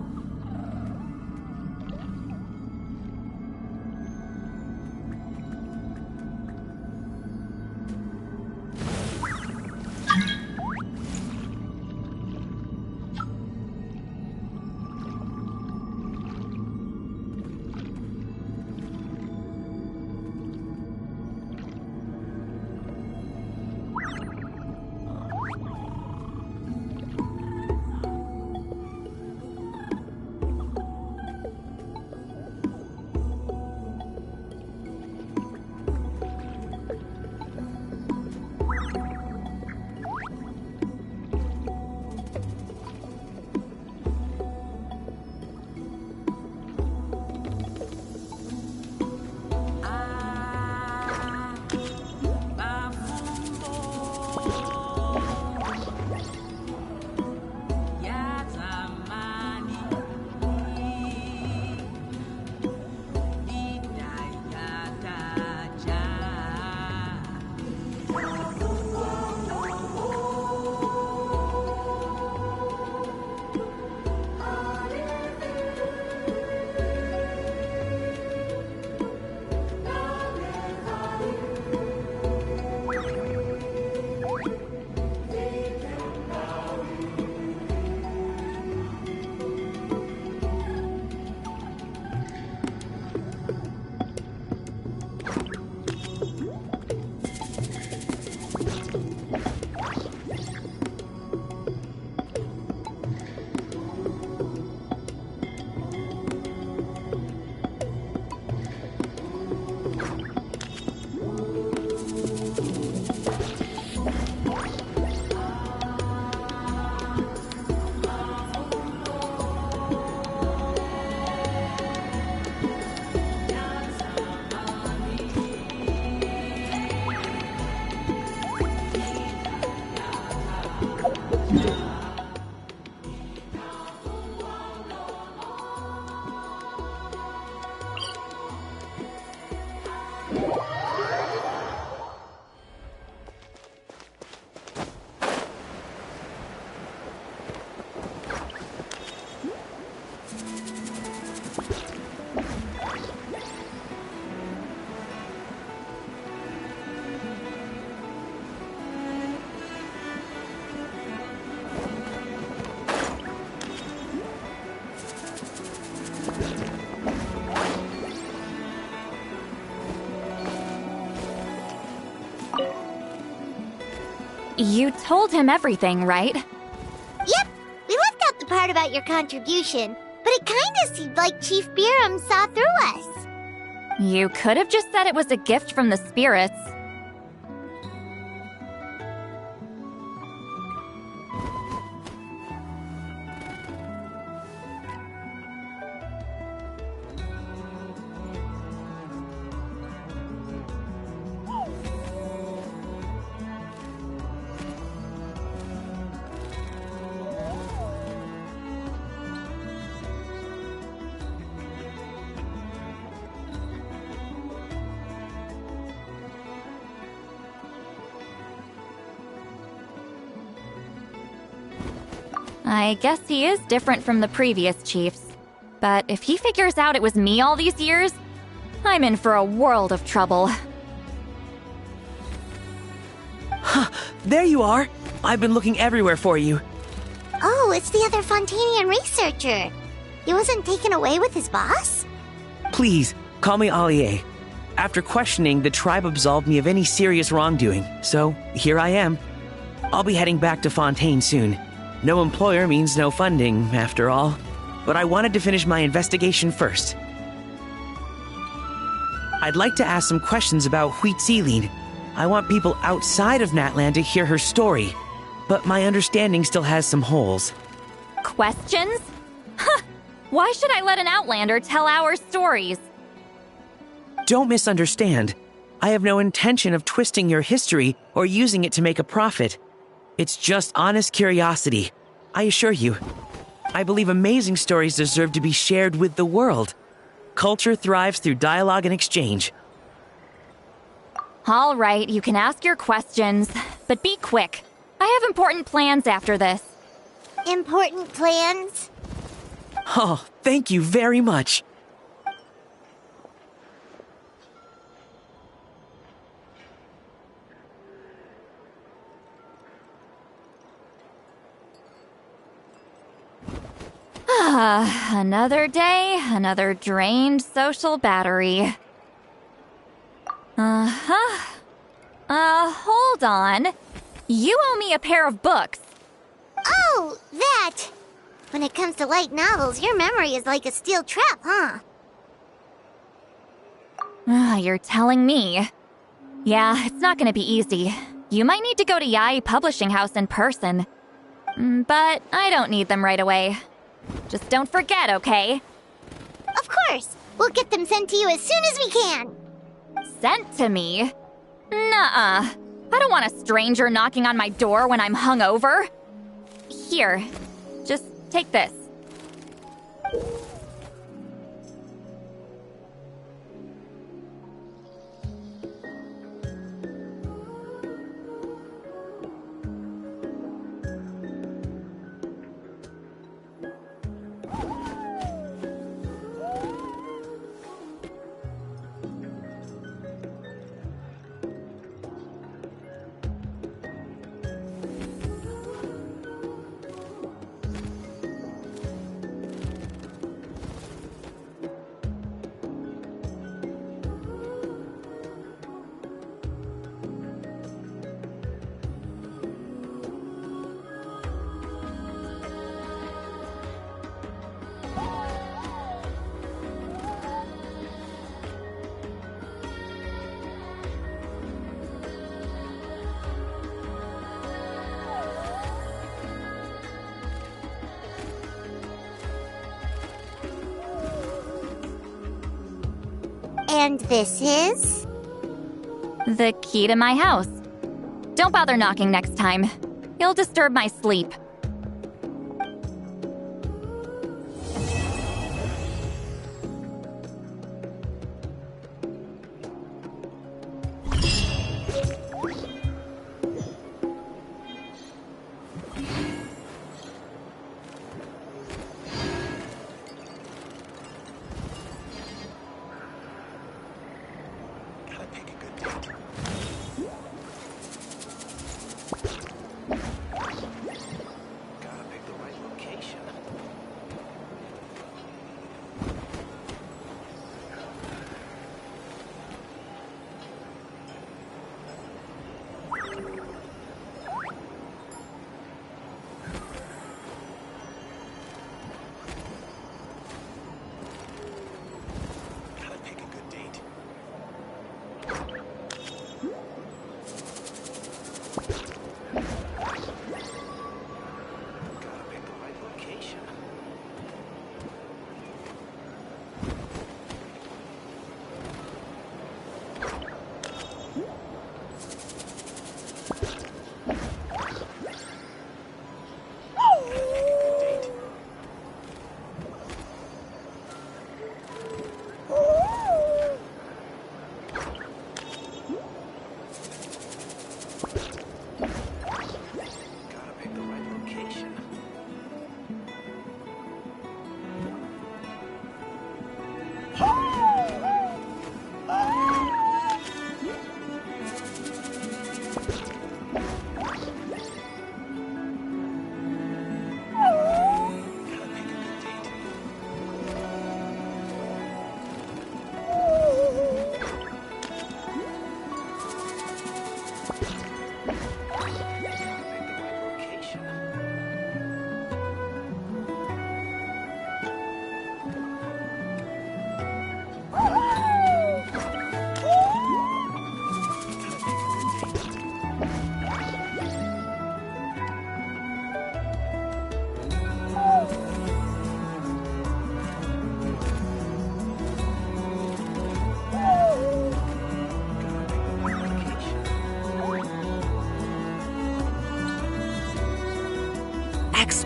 You told him everything, right? Yep, we left out the part about your contribution, but it kinda seemed like Chief Biram saw through us. You could have just said it was a gift from the spirits. I guess he is different from the previous chiefs. But if he figures out it was me all these years, I'm in for a world of trouble. Huh, there you are! I've been looking everywhere for you. Oh, it's the other Fontanian researcher. He wasn't taken away with his boss? Please, call me Allier. After questioning, the tribe absolved me of any serious wrongdoing, so here I am. I'll be heading back to Fontaine soon. No employer means no funding, after all. But I wanted to finish my investigation first. I'd like to ask some questions about Huitzilin. I want people outside of Natlan to hear her story, but my understanding still has some holes. Questions? Huh! Why should I let an Outlander tell our stories? Don't misunderstand. I have no intention of twisting your history or using it to make a profit. It's just honest curiosity. I assure you. I believe amazing stories deserve to be shared with the world. Culture thrives through dialogue and exchange. All right, you can ask your questions, but be quick. I have important plans after this. Important plans? Oh, thank you very much. Another day, another drained social battery. Hold on. You owe me a pair of books. Oh, that! When it comes to light novels, your memory is like a steel trap, huh? You're telling me. Yeah, it's not gonna be easy. You might need to go to Yai Publishing House in person. But I don't need them right away. Just don't forget, okay? Of course! We'll get them sent to you as soon as we can! Sent to me? Nuh-uh. I don't want a stranger knocking on my door when I'm hungover. Here, just take this. And this is? The key to my house. Don't bother knocking next time. You'll disturb my sleep.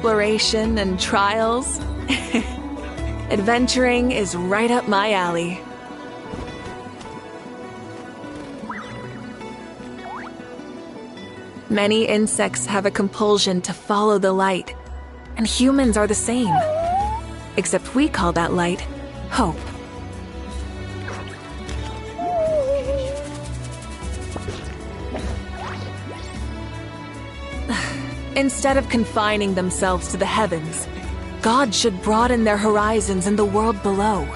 exploration and trials. Adventuring is right up my alley. Many insects have a compulsion to follow the light, and humans are the same. Except we call that light hope. Instead of confining themselves to the heavens, God should broaden their horizons in the world below.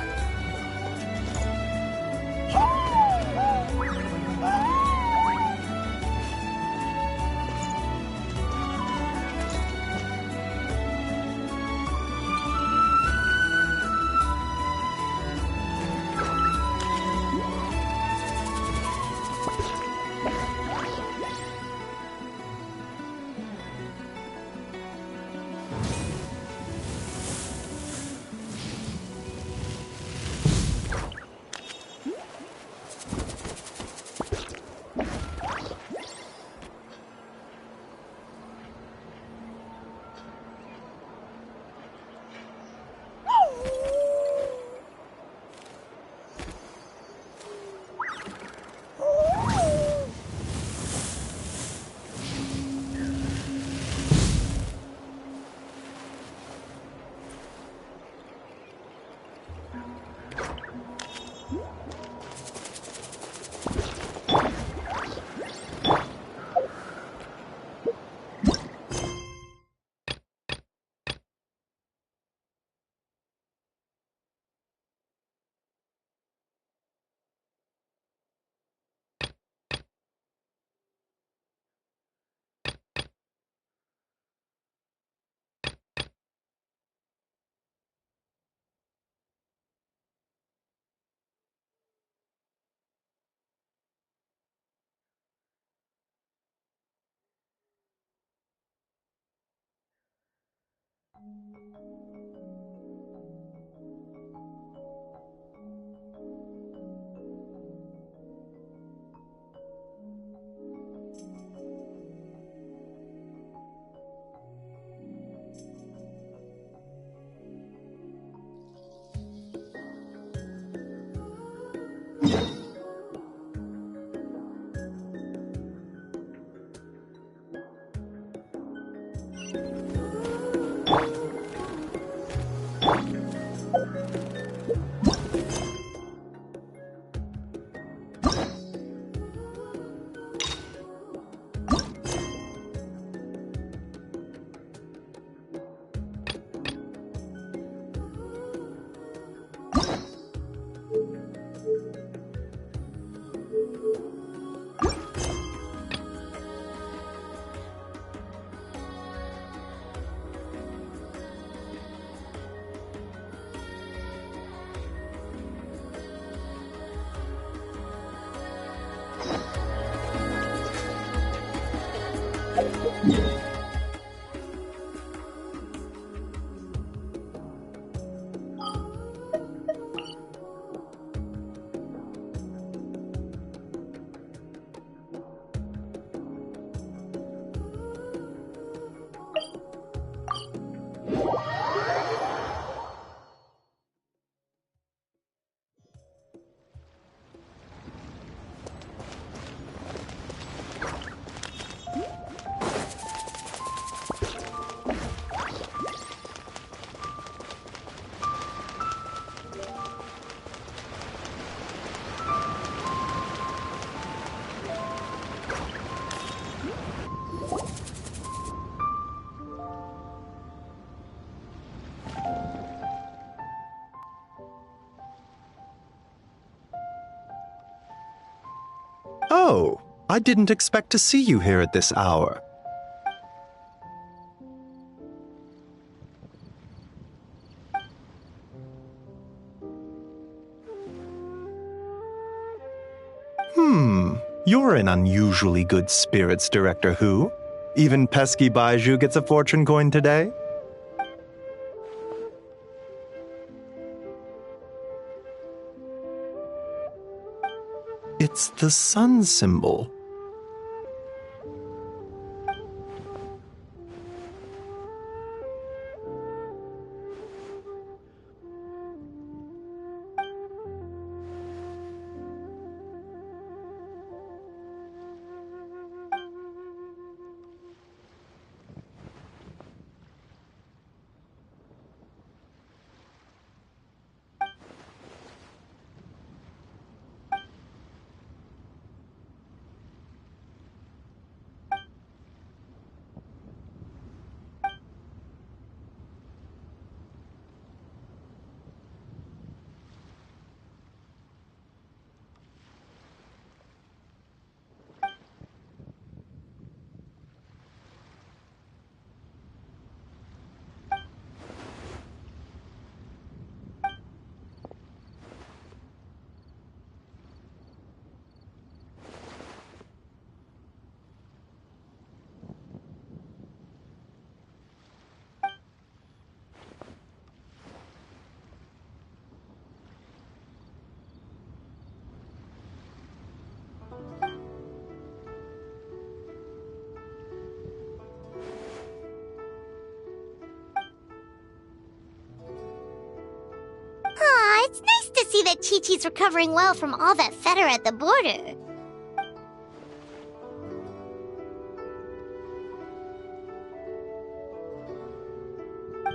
Oh, I didn't expect to see you here at this hour. You're in unusually good spirits, Director Who. Even pesky Baiju gets a fortune coin today? It's the sun symbol. it's nice to see that Chi-Chi's recovering well from all that fetter at the border.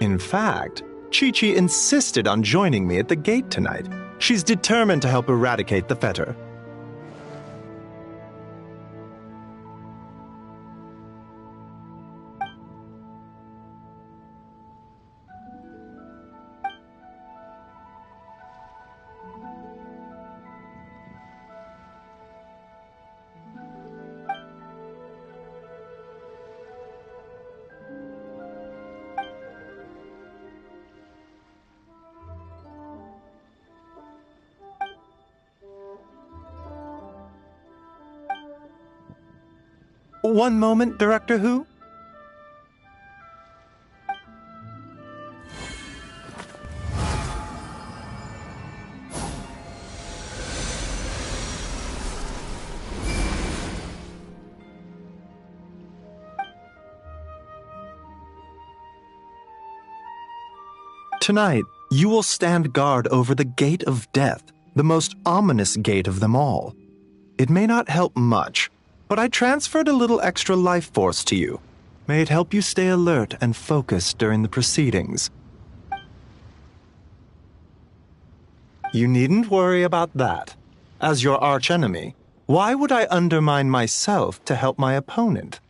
In fact, Chi-Chi insisted on joining me at the gate tonight. She's determined to help eradicate the fetter. One moment, Director Who. Tonight, you will stand guard over the Gate of Death, the most ominous gate of them all. It may not help much, but I transferred a little extra life force to you. May it help you stay alert and focused during the proceedings. You needn't worry about that. As your archenemy, why would I undermine myself to help my opponent?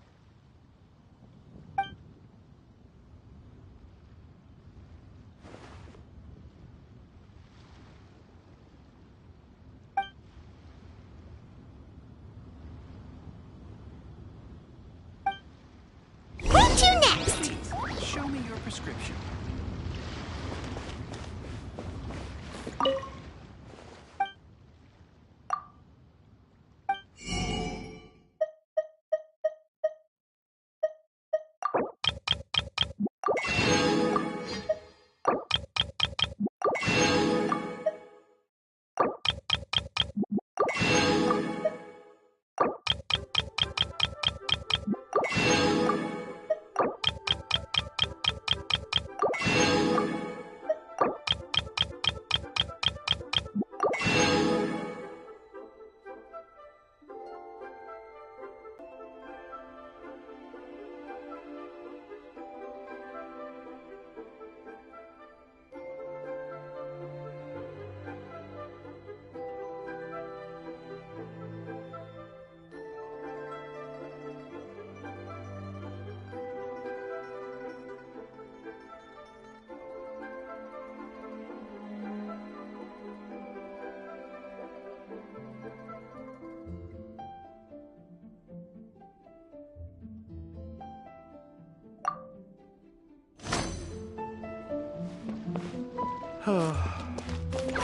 Where to next? Show me your prescription.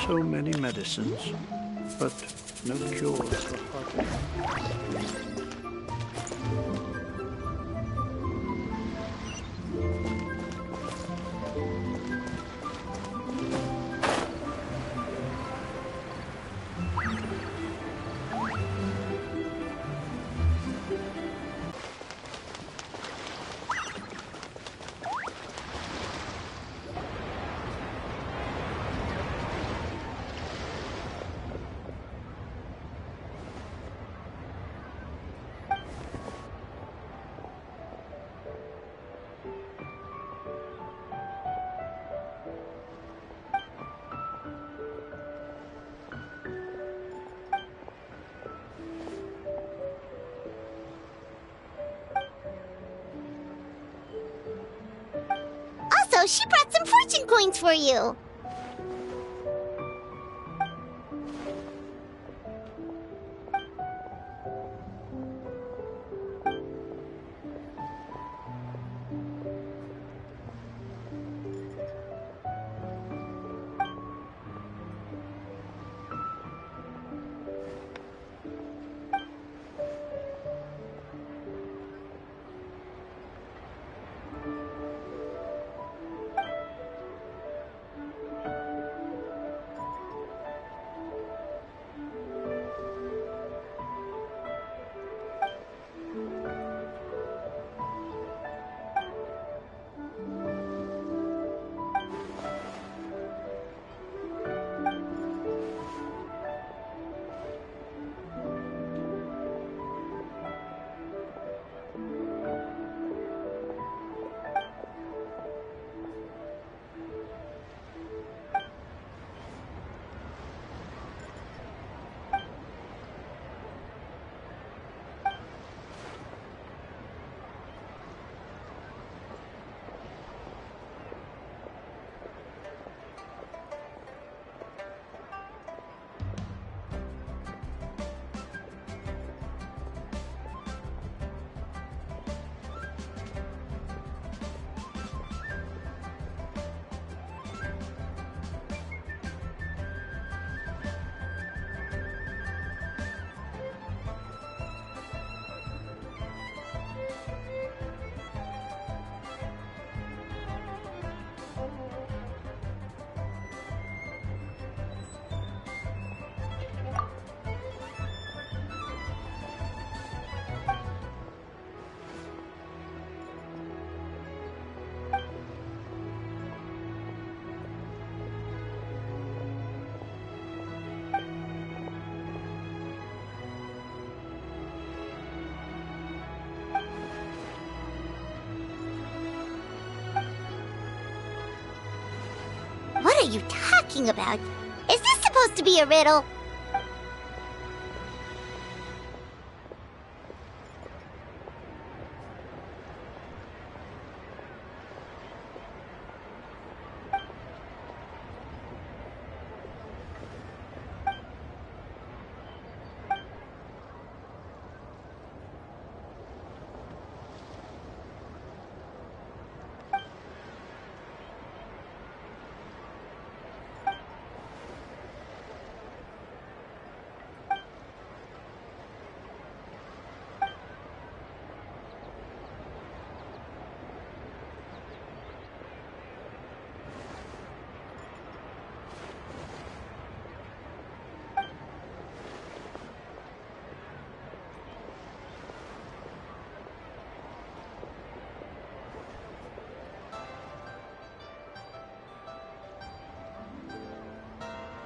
So many medicines, but no cure for heartache. Also, she brought some fortune coins for you. What are you talking about? Is this supposed to be a riddle?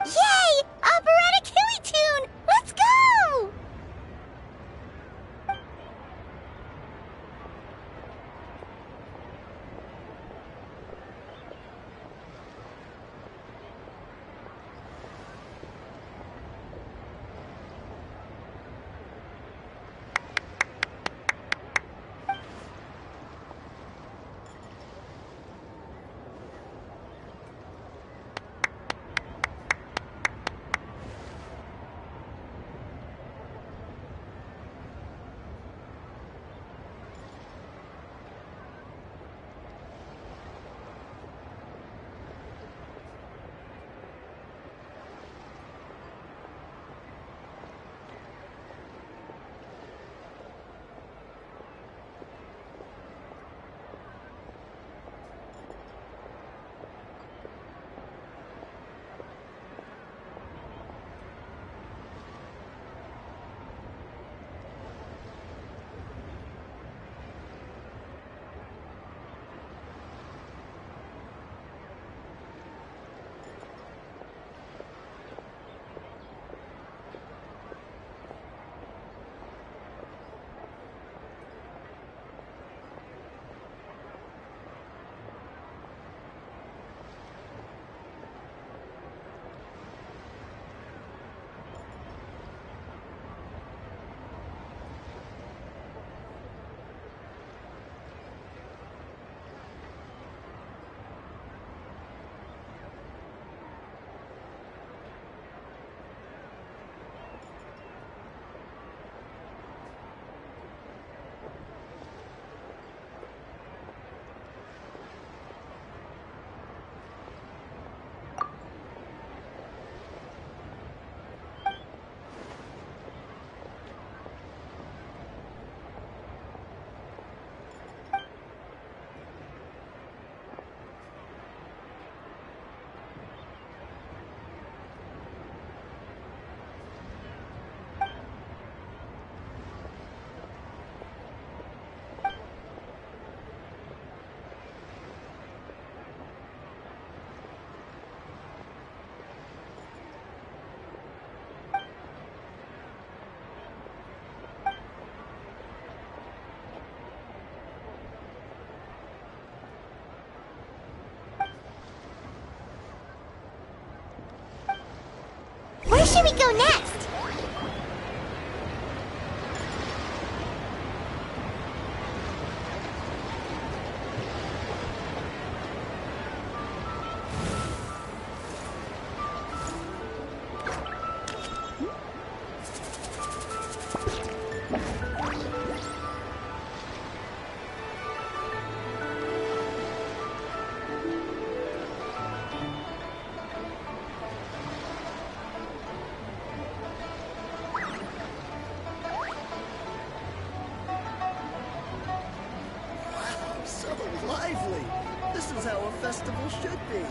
Yay! Operatic Hilly Tune! Let's go! Where should we go next? Lively! This is how a festival should be.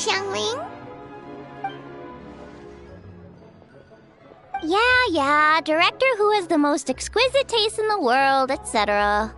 Xiangling? Yeah, director who has the most exquisite taste in the world, etc.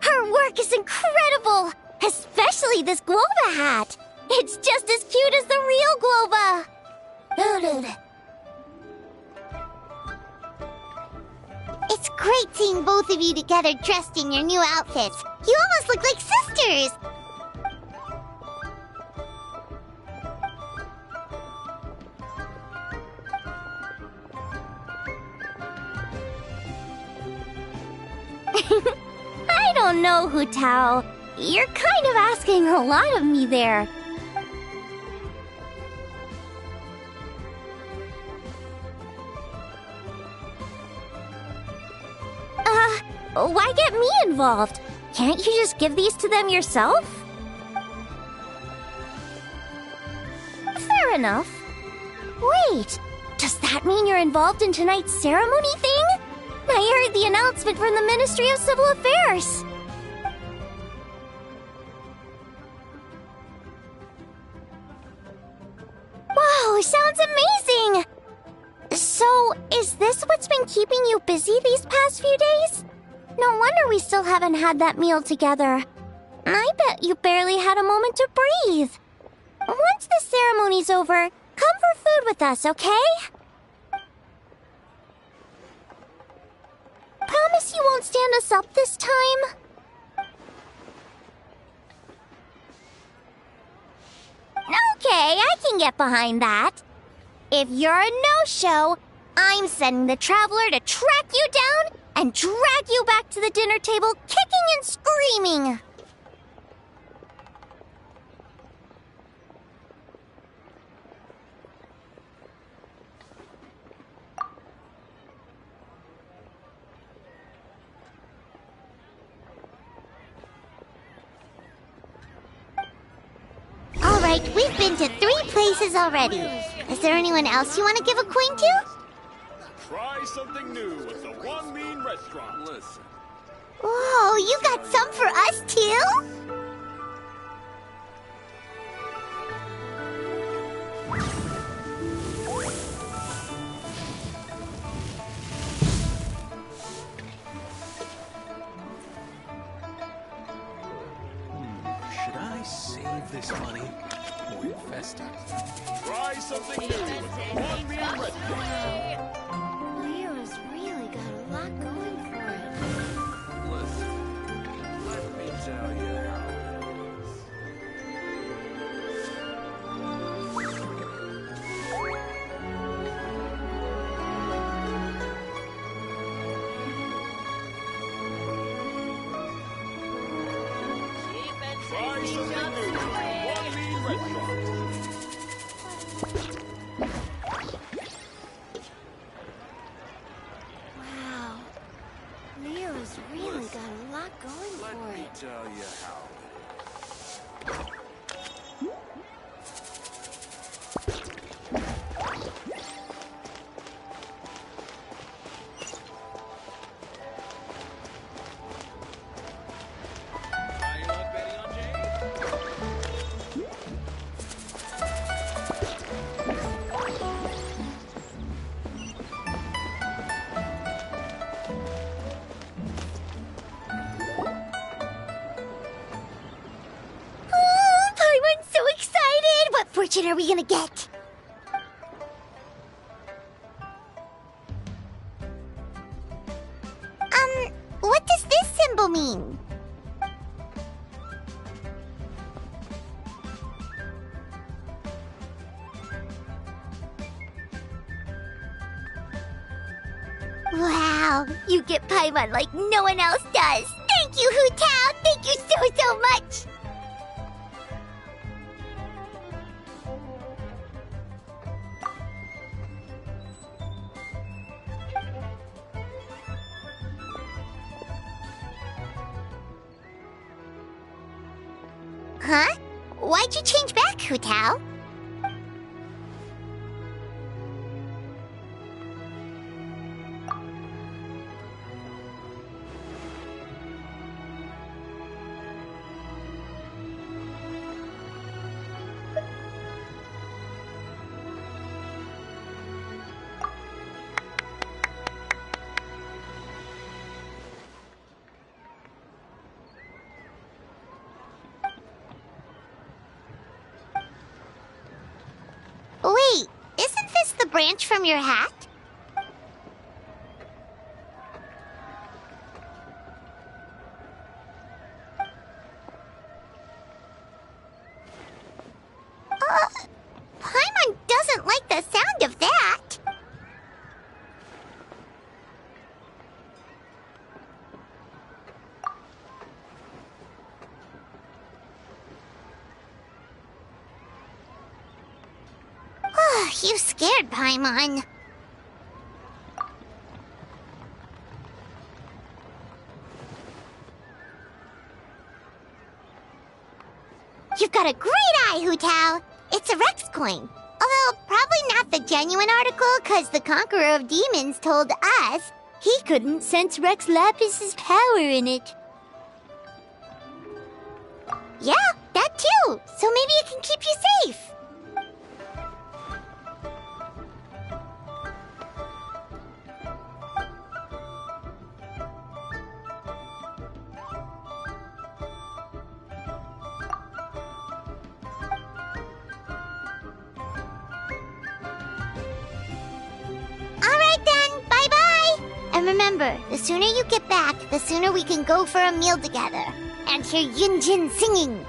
Her work is incredible! Especially this Globa hat! It's just as cute as the real Globa! It's great seeing both of you together dressed in your new outfits. You almost look like sisters! I don't know, Hu Tao. You're kind of asking a lot of me there. Why get me involved? Can't you just give these to them yourself? Fair enough. Wait, does that mean you're involved in tonight's ceremony thing? I heard the announcement from the Ministry of Civil Affairs. Wow, sounds amazing! So, is this what's been keeping you busy these past few days? No wonder we still haven't had that meal together. I bet you barely had a moment to breathe. Once the ceremony's over, come for food with us, okay? Promise you won't stand us up this time? Okay, I can get behind that. If you're a no-show, I'm sending the Traveler to track you down and drag you back to the dinner table kicking and screaming. Alright, we've been to 3 places already. Is there anyone else you want to give a coin to? Try something new at the One Mean Restaurant. Listen. Whoa, you got some for us too? Should I save this money or invest it? Try something new at the One Mean Restaurant. Leo's really got a lot going for it. Listen, let me tell you how it is. Try something new at the One Mean Restaurant. Wow. Leo's really got a lot going Let for me it. tell you how Paimon's so excited! What fortune are we gonna get? What does this symbol mean? Wow, you get Paimon like no one else does. Thank you, Hu Tao. Thank you so much. Huh? Why'd you change back, Hu Tao? Wait, isn't this the branch from your hat? Paimon doesn't like the sound of that. You scared Paimon. You've got a great eye, Hu Tao. It's a Rex coin. Although probably not the genuine article, because the Conqueror of Demons told us he couldn't sense Rex Lapis's power in it. Yeah, that too. So maybe it can keep you safe. And remember, the sooner you get back, the sooner we can go for a meal together and hear Yunjin singing.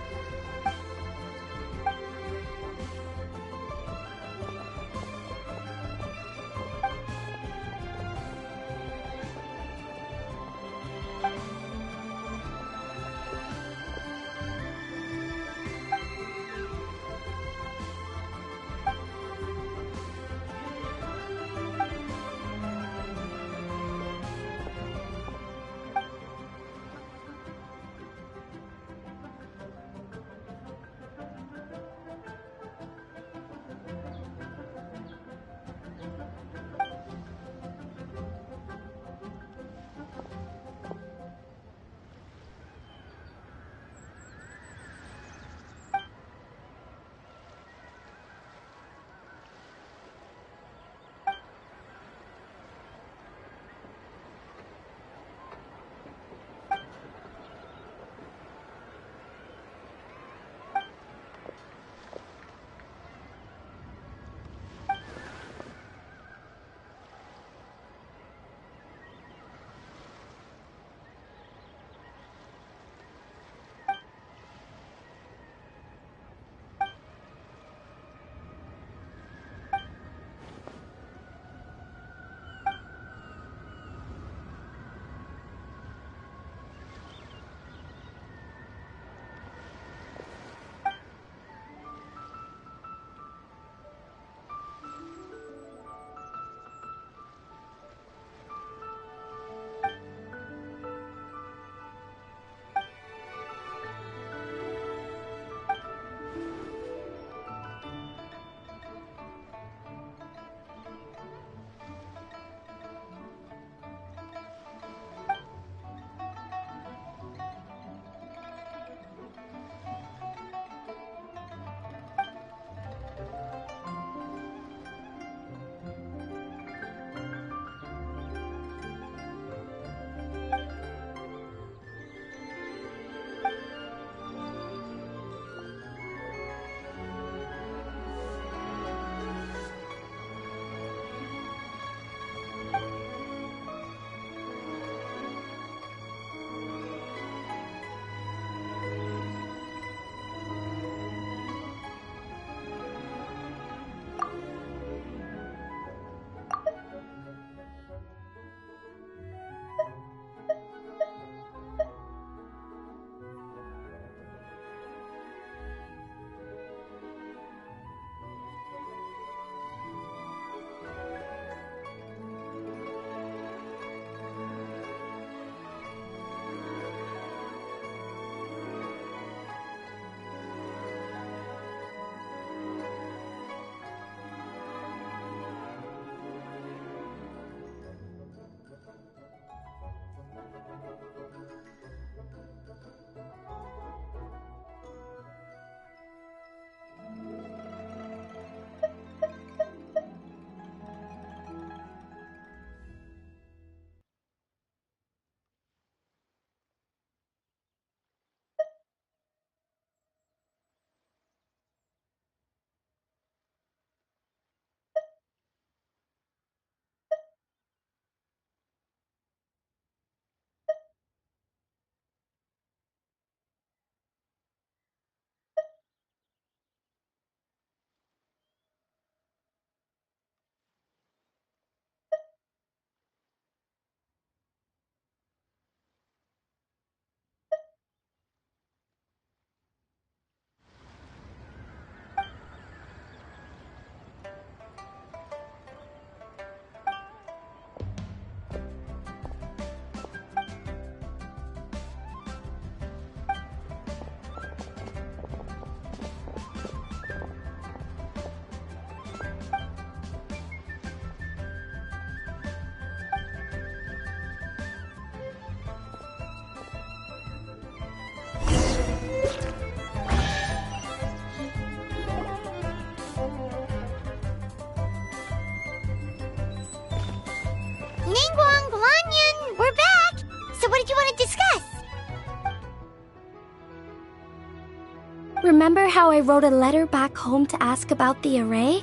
Remember how I wrote a letter back home to ask about the array?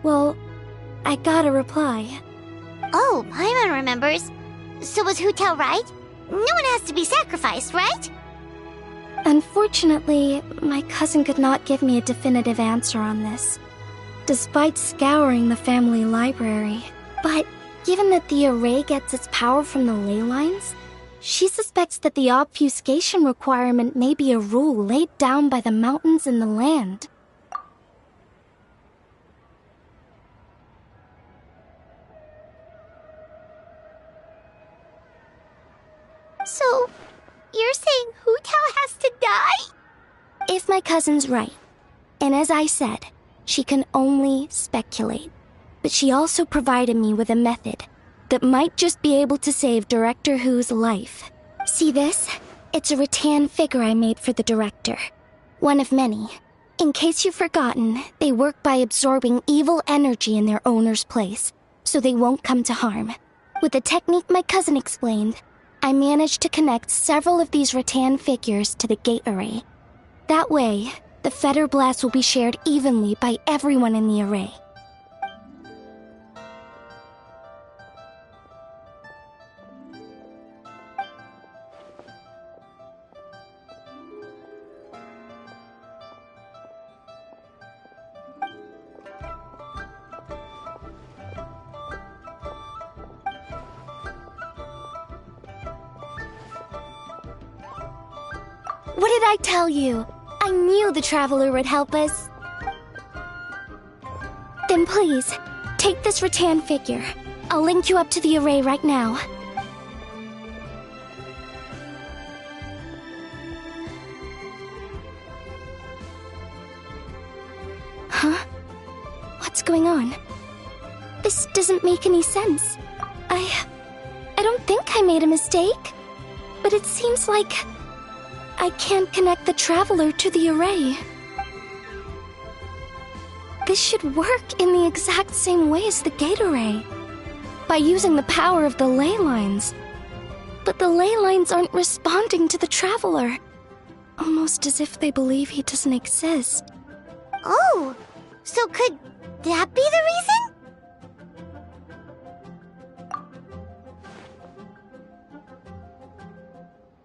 Well, I got a reply. Oh, Paimon remembers. So was Hu Tao right? No one has to be sacrificed, right? Unfortunately, my cousin could not give me a definitive answer on this, despite scouring the family library. But given that the array gets its power from the ley lines, she suspects that the obfuscation requirement may be a rule laid down by the mountains and the land. So, you're saying Hu Tao has to die? If my cousin's right, and as I said, she can only speculate, but she also provided me with a method that might just be able to save Director Hu's life. See this? It's a rattan figure I made for the director. One of many. In case you've forgotten, they work by absorbing evil energy in their owner's place, so they won't come to harm. With the technique my cousin explained, I managed to connect several of these rattan figures to the gate array. That way, the fetter blast will be shared evenly by everyone in the array. What did I tell you? I knew the Traveler would help us. Then please, take this rattan figure. I'll link you up to the array right now. Huh? What's going on? This doesn't make any sense. I don't think I made a mistake. But it seems like I can't connect the Traveler to the array. This should work in the exact same way as the gate array, by using the power of the ley lines. But the ley lines aren't responding to the Traveler, almost as if they believe he doesn't exist. Oh, so could that be the reason?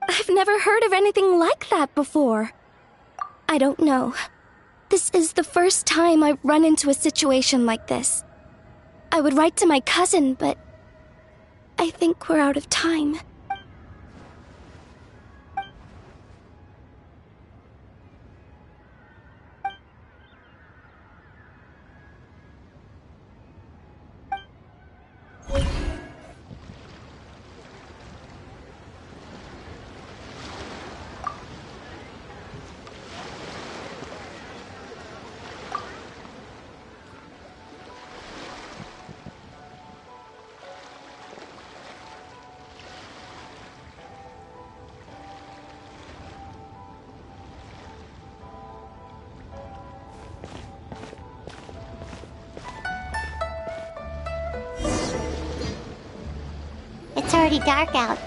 I've never heard of anything like that before. I don't know. This is the first time I've run into a situation like this. I would write to my cousin, but I think we're out of time. It's already dark out.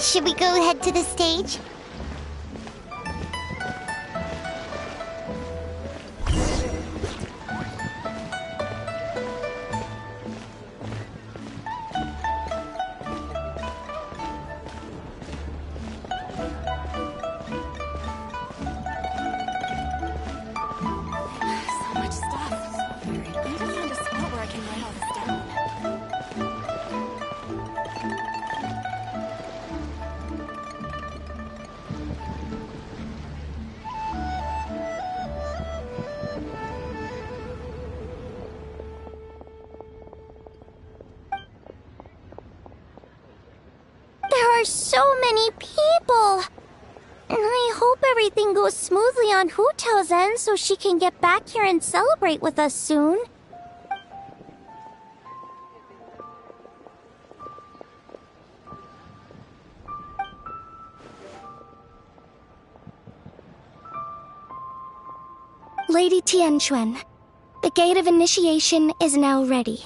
Should we go head to the stage? So much stuff. I need to find a spot where I can write all this down. There are so many people! And I hope everything goes smoothly on Hu Tao's end so she can get back here and celebrate with us soon. Lady Tianquan, the Gate of Initiation is now ready.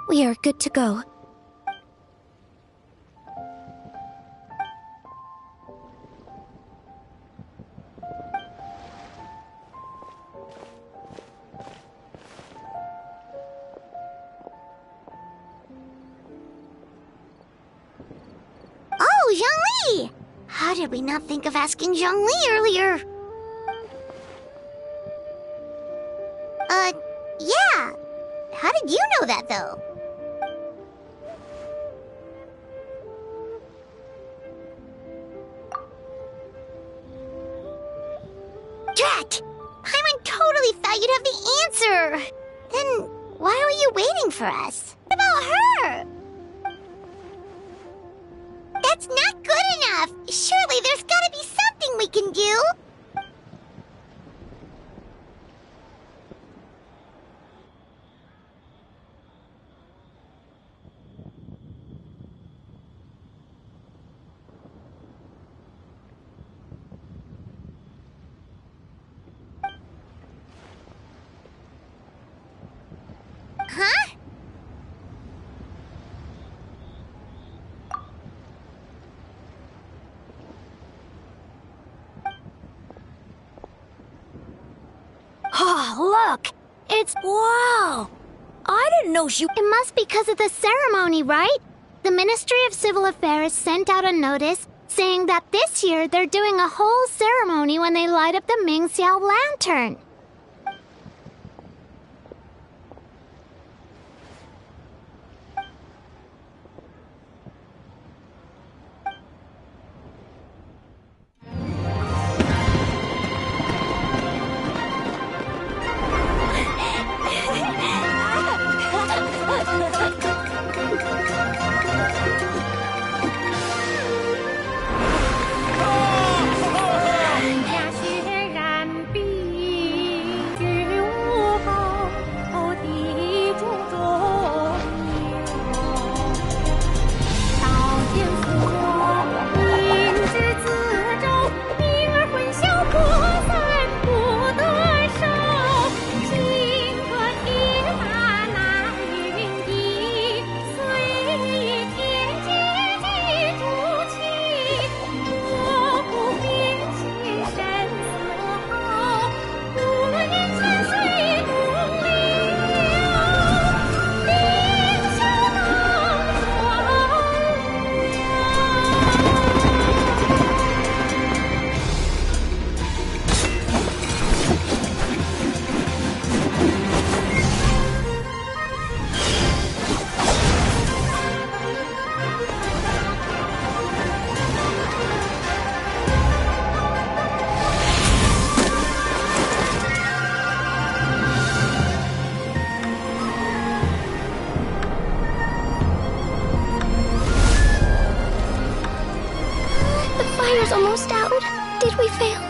We are good to go. did we not think of asking Zhongli earlier? Yeah. How did you know that, though? Drat! Paimon totally thought you'd have the answer! Then why were you waiting for us? What about her? That's not good enough! Surely there's gotta be something we can do! Huh? Oh, look! It's... Wow! I didn't know she... It must be because of the ceremony, right? The Ministry of Civil Affairs sent out a notice saying that this year they're doing a whole ceremony when they light up the Mingxiao lantern. Fire's almost out. Did we fail?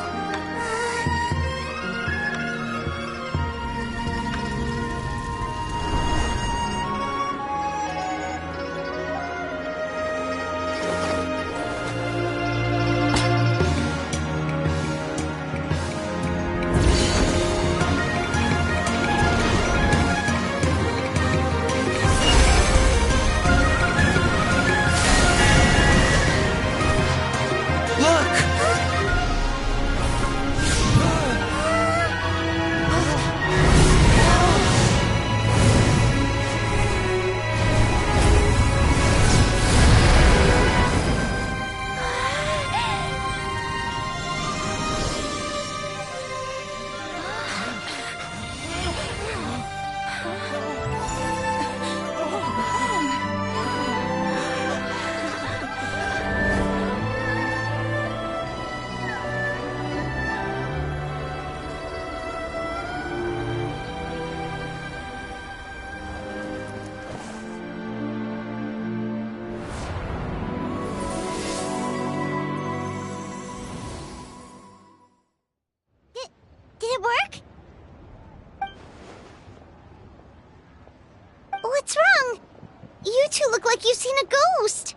Did it work? What's wrong? You two look like you've seen a ghost.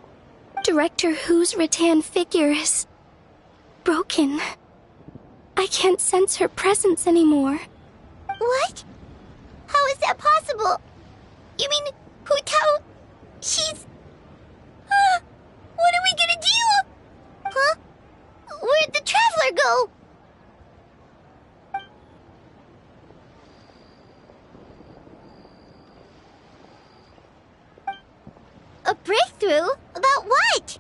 Director Hu's rattan figure is... broken. I can't sense her presence anymore. What? How is that possible? You mean Hu Tao? She's... what are we gonna do? Huh? Where'd the Traveler go? A breakthrough? About what?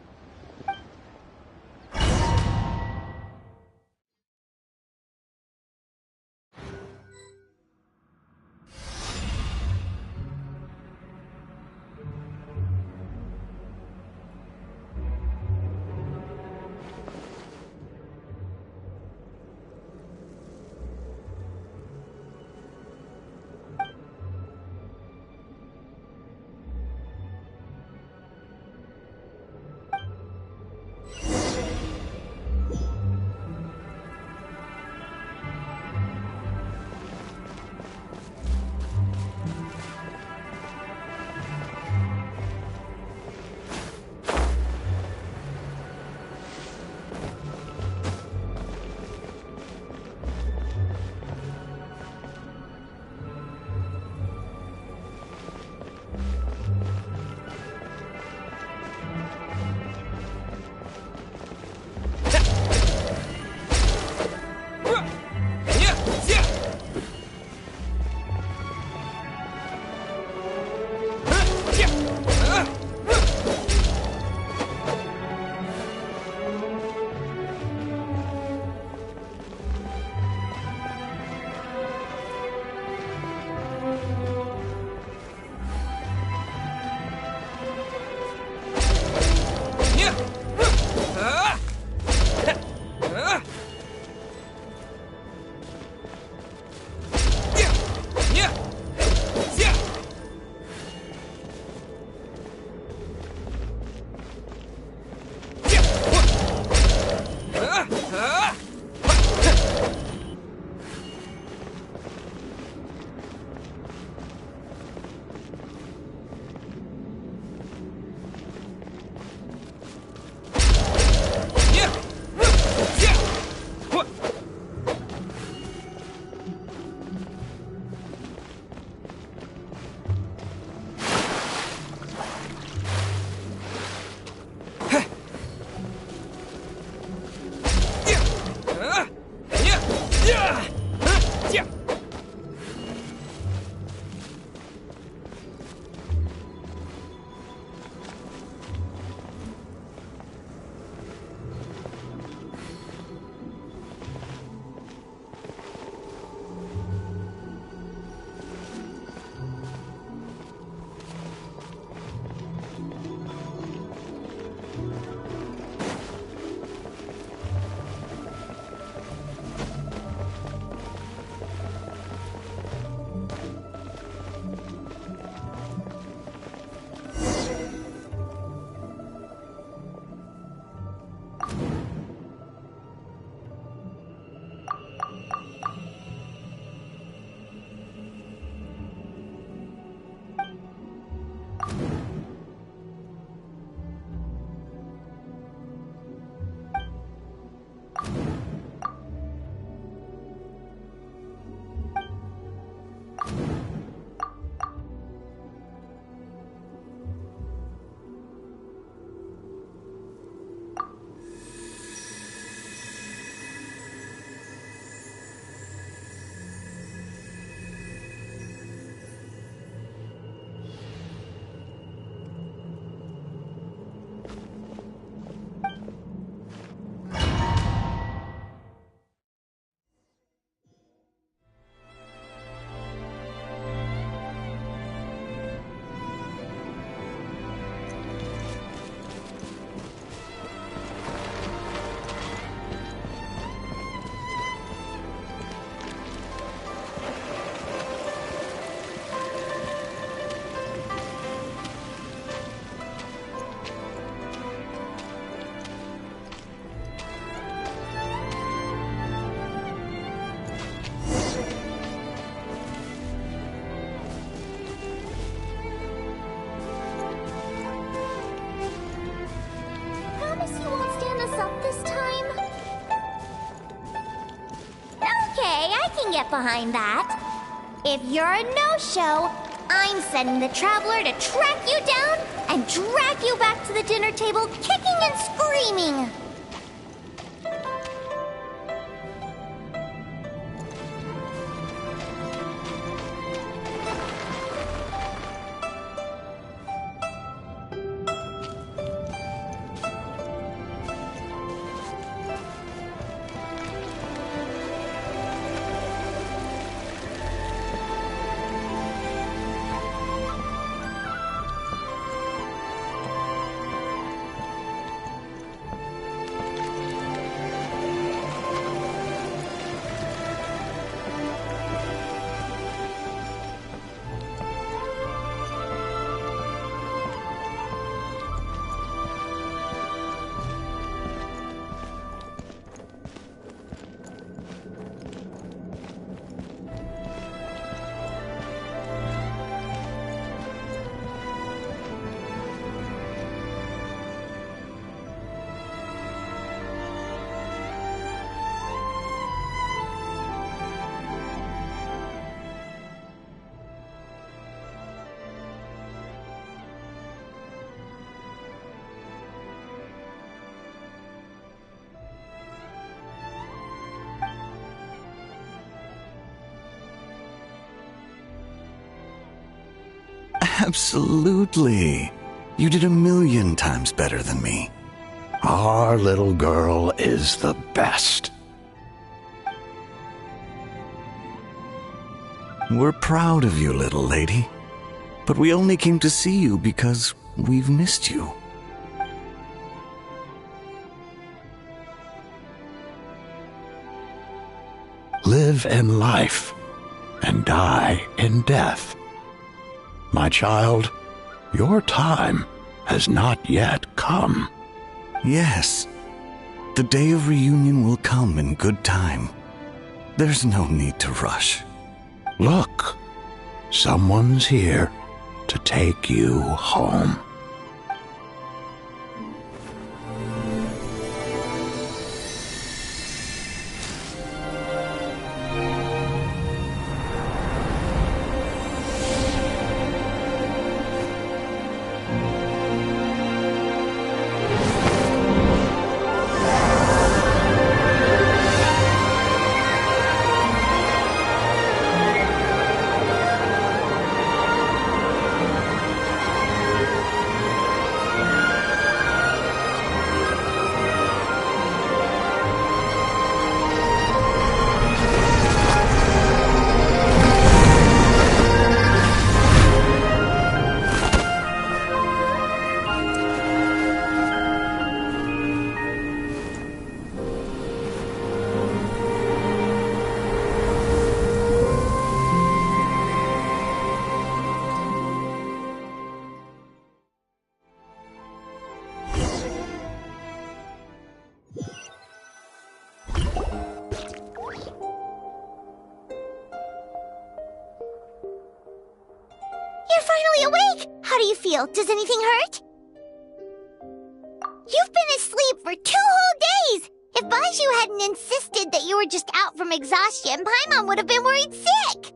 Get behind that. If you're a no-show, I'm sending the Traveler to track you down and drag you back to the dinner table kicking and screaming. Absolutely. You did 1,000,000 times better than me. Our little girl is the best. We're proud of you, little lady. But we only came to see you because we've missed you. Live in life and die in death. My child, your time has not yet come. Yes, the day of reunion will come in good time. There's no need to rush. Look, someone's here to take you home. You're finally awake! How do you feel? Does anything hurt? You've been asleep for 2 whole days! If Baiju hadn't insisted that you were just out from exhaustion, Paimon would have been worried sick!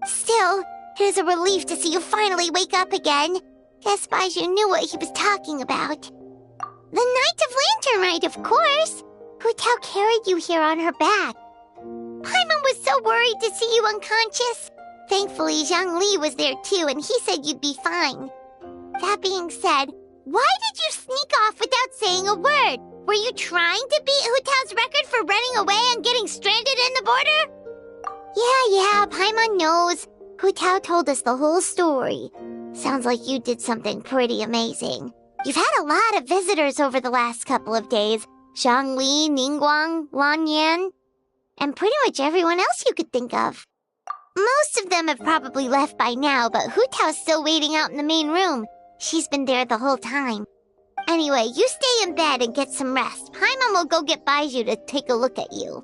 Still, it is a relief to see you finally wake up again. Guess Baiju knew what he was talking about. The Knight of Lantern Rite, of course! Hu Tao carried you here on her back. Paimon was so worried to see you unconscious. Thankfully, Zhang Li was there too, and he said you'd be fine. That being said, why did you sneak off without saying a word? Were you trying to beat Hu Tao's record for running away and getting stranded in the border? Yeah, Paimon knows. Hu Tao told us the whole story. Sounds like you did something pretty amazing. You've had a lot of visitors over the last couple of days. Zhang Li, Ningguang, Lan Yan, and pretty much everyone else you could think of. Most of them have probably left by now, but Hu Tao's still waiting out in the main room. She's been there the whole time. Anyway, you stay in bed and get some rest. Paimon will go get Baiju to take a look at you.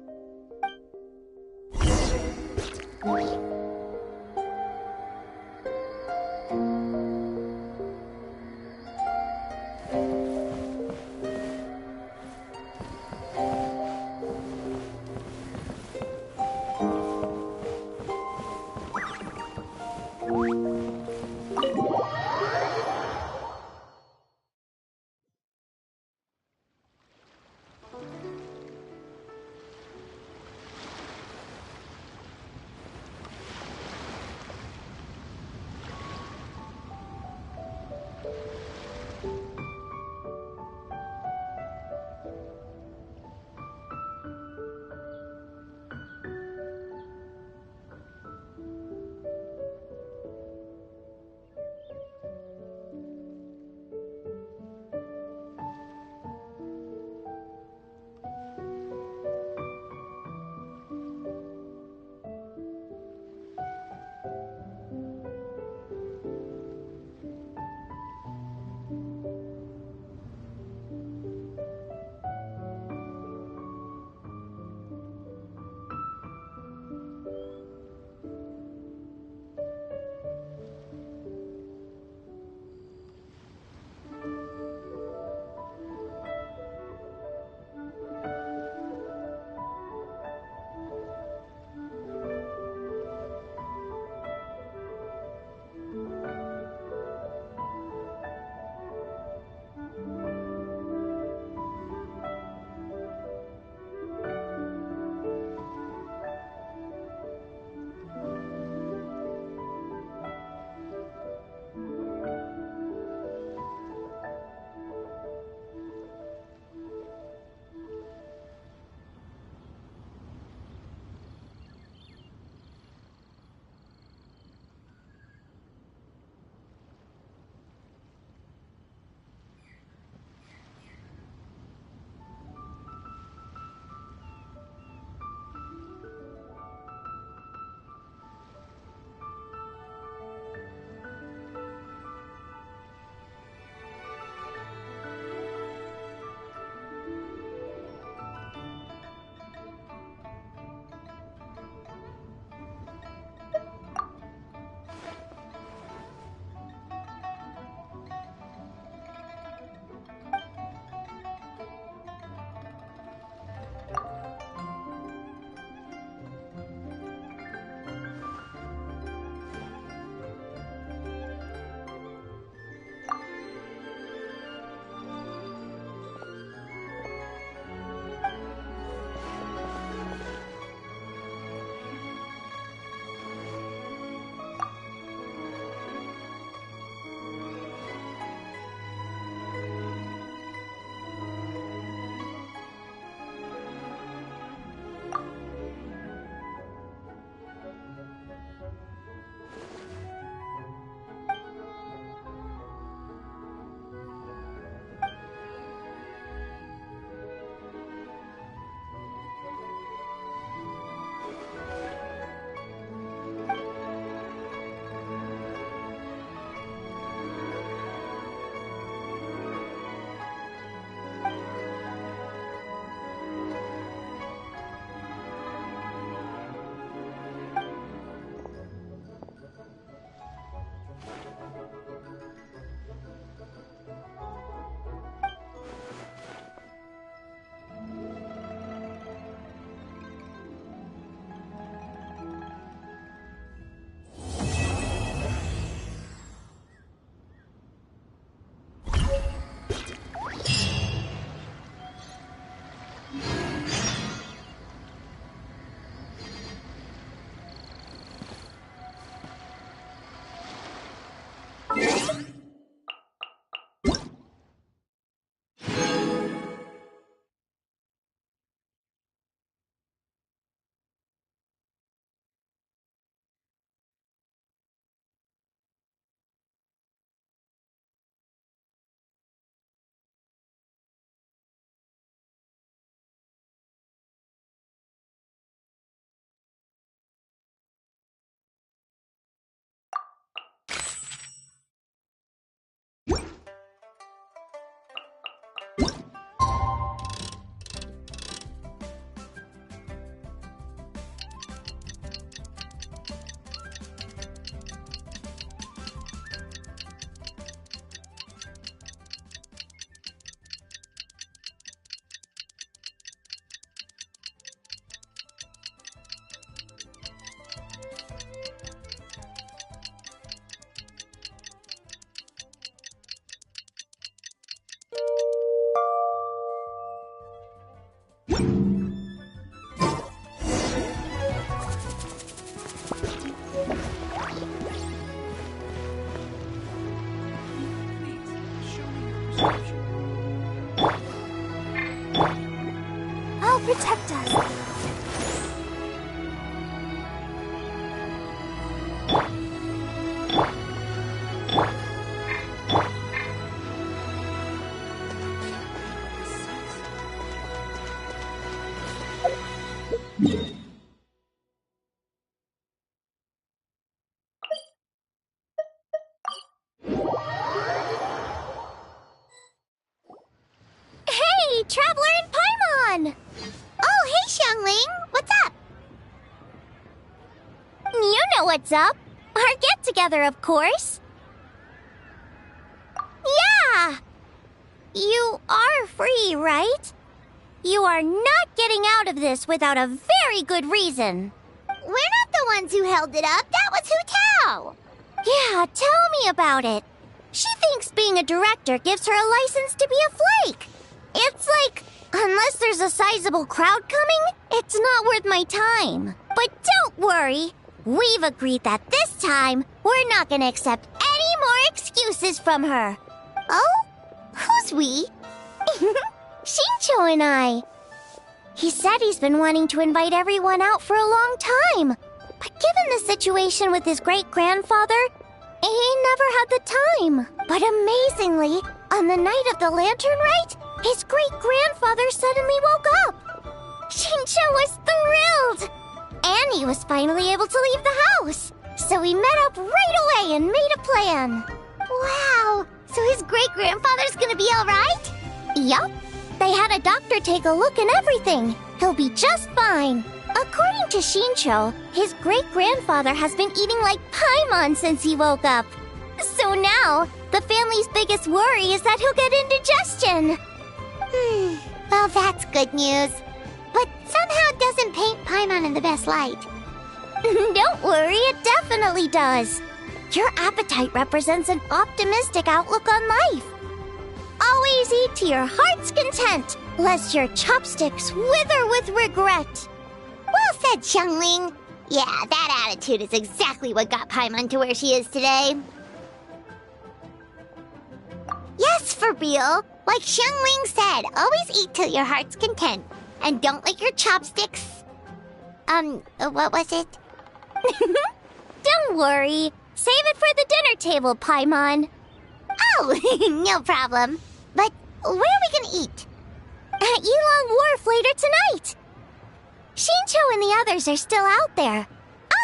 I'll protect us. Hey, Traveler and Paimon! Oh, hey, Xiangling! What's up? You know what's up. Our get-together, of course. Yeah! You are free, right? You are not getting out of this without a very good reason. We're not the ones who held it up. That was Hu Tao. Yeah, tell me about it. She thinks being a director gives her a license to be a flake. It's like, unless there's a sizable crowd coming, it's not worth my time. But don't worry. We've agreed that this time, we're not gonna accept any more excuses from her. Oh? Who's we? Shincho and I. He said he's been wanting to invite everyone out for a long time. But given the situation with his great-grandfather, he never had the time. But amazingly, on the night of the lantern rite, his great-grandfather suddenly woke up. Shincho was thrilled. And he was finally able to leave the house. So we met up right away and made a plan. Wow, so his great-grandfather's gonna be alright? Yup. They had a doctor take a look and everything. He'll be just fine. According to Shincho, his great-grandfather has been eating like Paimon since he woke up. So now, the family's biggest worry is that he'll get indigestion. Well, that's good news. But somehow doesn't paint Paimon in the best light. Don't worry, it definitely does. Your appetite represents an optimistic outlook on life. Always eat to your heart's content, lest your chopsticks wither with regret. Well said, Xiangling. Yeah, that attitude is exactly what got Paimon to where she is today. Yes, for real. Like Xiangling said, always eat till your heart's content. And don't lick your chopsticks. What was it? Don't worry. Save it for the dinner table, Paimon. Oh, no problem. But where are we gonna eat? At Yilong Wharf later tonight. Shincho and the others are still out there.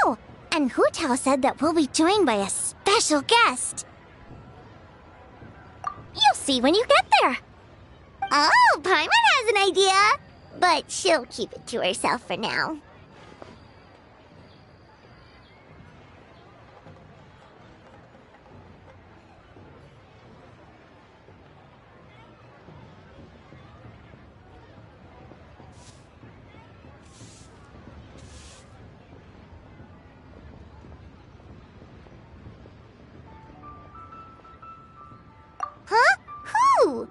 Oh, and Hu Tao said that we'll be joined by a special guest. You'll see when you get there. Oh, Paimon has an idea. But she'll keep it to herself for now. Huh? Who?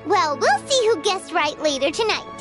Well, we'll see who guessed right later tonight.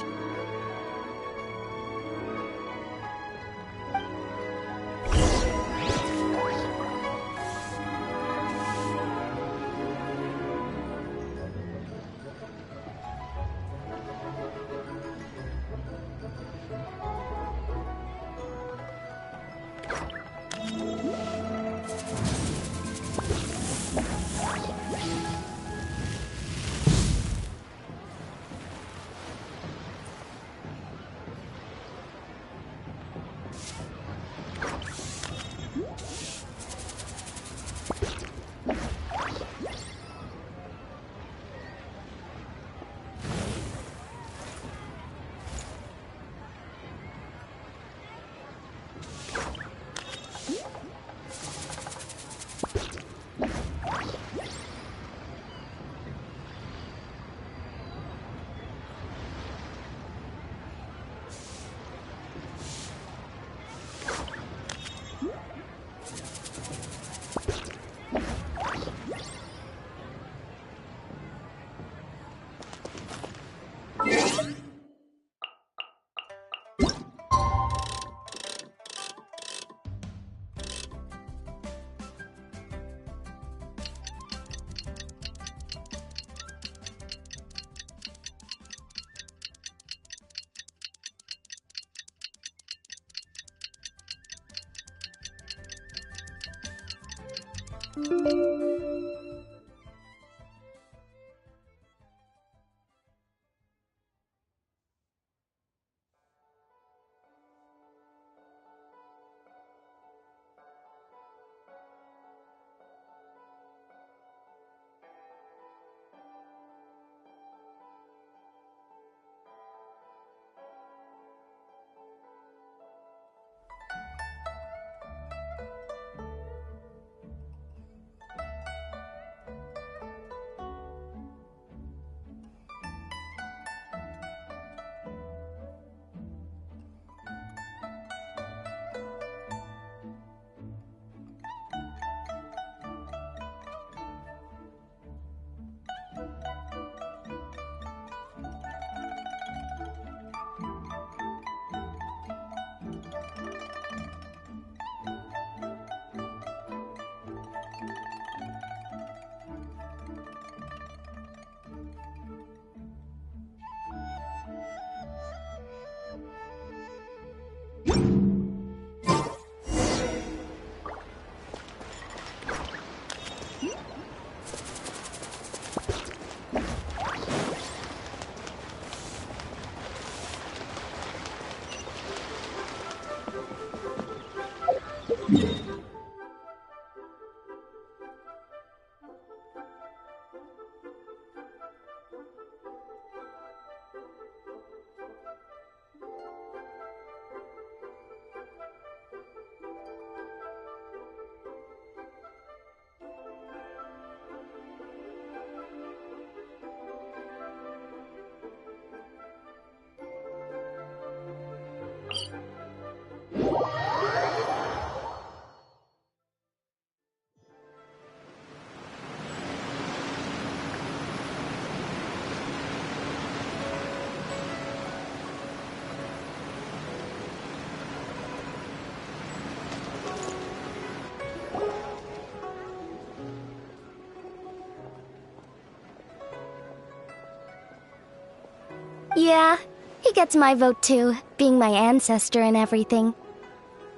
Yeah, he gets my vote too, being my ancestor and everything.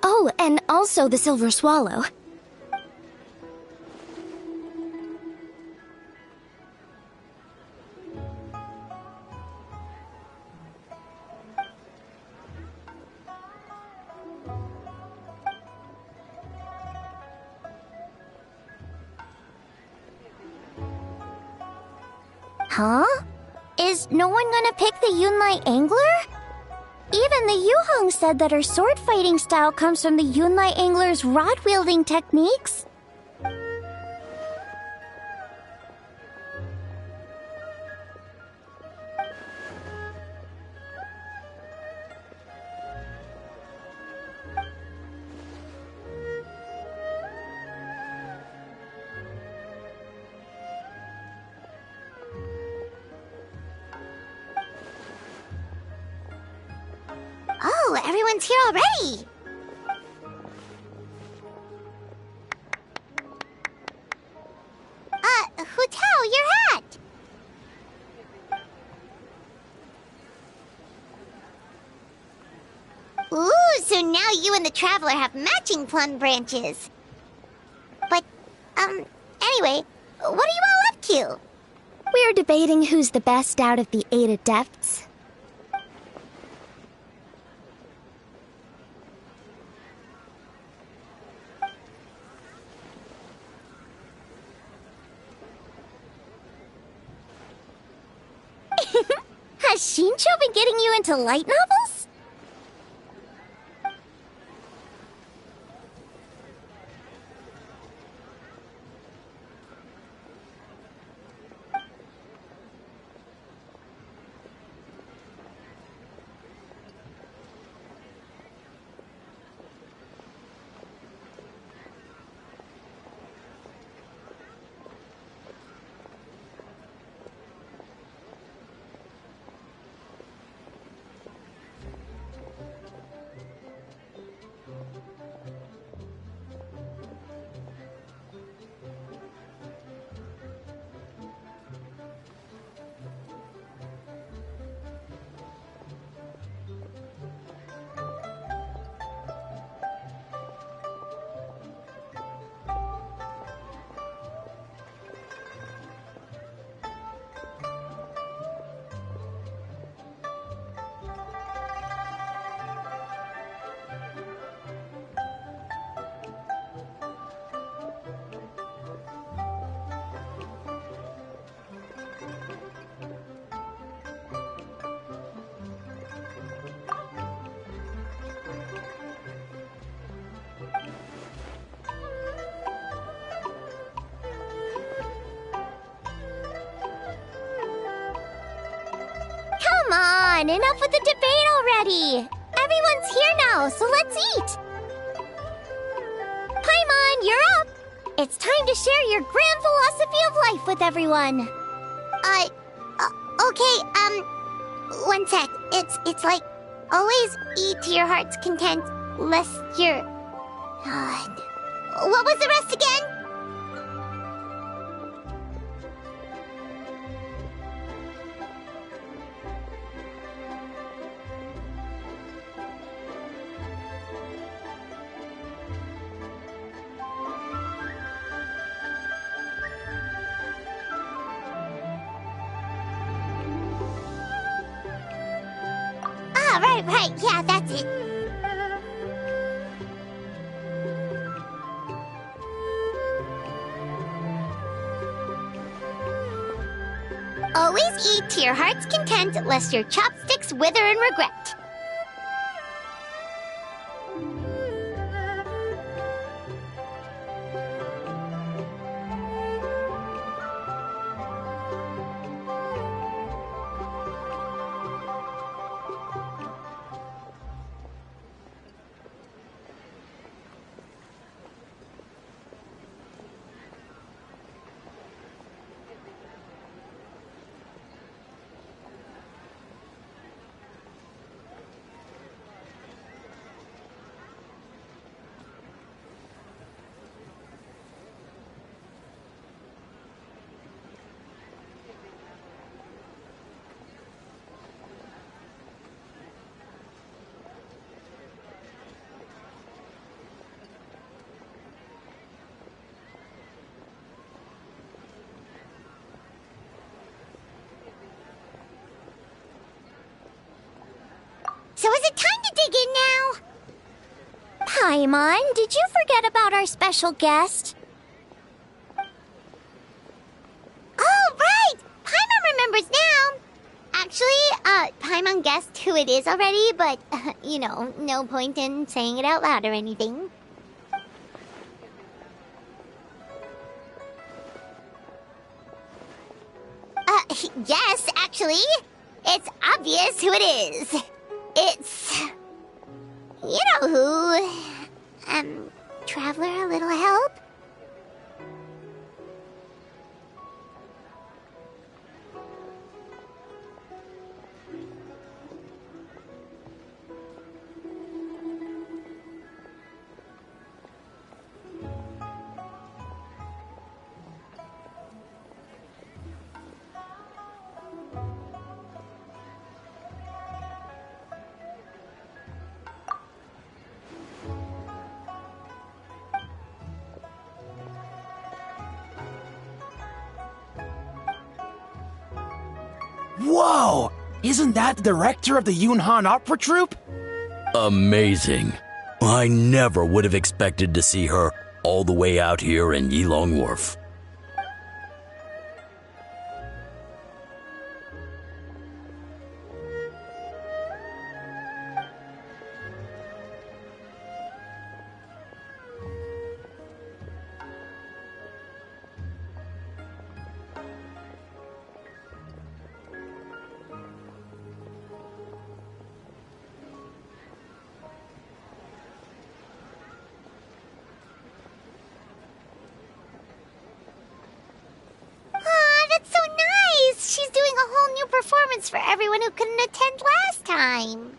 Oh, and also the Silver Swallow. Huh? Is no one gonna pick the Yunlai Angler? Even the Yuhong said that her sword fighting style comes from the Yunlai Angler's rod wielding techniques. Whoa, everyone's here already! Hutao, your hat! Ooh, so now you and the Traveler have matching plum branches. But, anyway, what are you all up to? We're debating who's the best out of the 8 adepts. Has Shincho been getting you into light novels? Come on, enough with the debate already! Everyone's here now, so let's eat! Paimon, you're up! It's time to share your grand philosophy of life with everyone. Okay, one sec. It's like, always eat to your heart's content, lest you're... What was the rest again? Right, yeah, that's it. Always eat to your heart's content, lest your chopsticks wither in regret. So is it time to dig in now? Paimon, did you forget about our special guest? Oh, right! Paimon remembers now! Actually, Paimon guessed who it is already, but, no point in saying it out loud or anything. Yes, actually. It's obvious who it is. It's... you know who. Traveler, a little help? Isn't that the director of the Yunhan Opera Troupe? Amazing. I never would have expected to see her all the way out here in Yilong Wharf. Aw, that's so nice! She's doing a whole new performance for everyone who couldn't attend last time.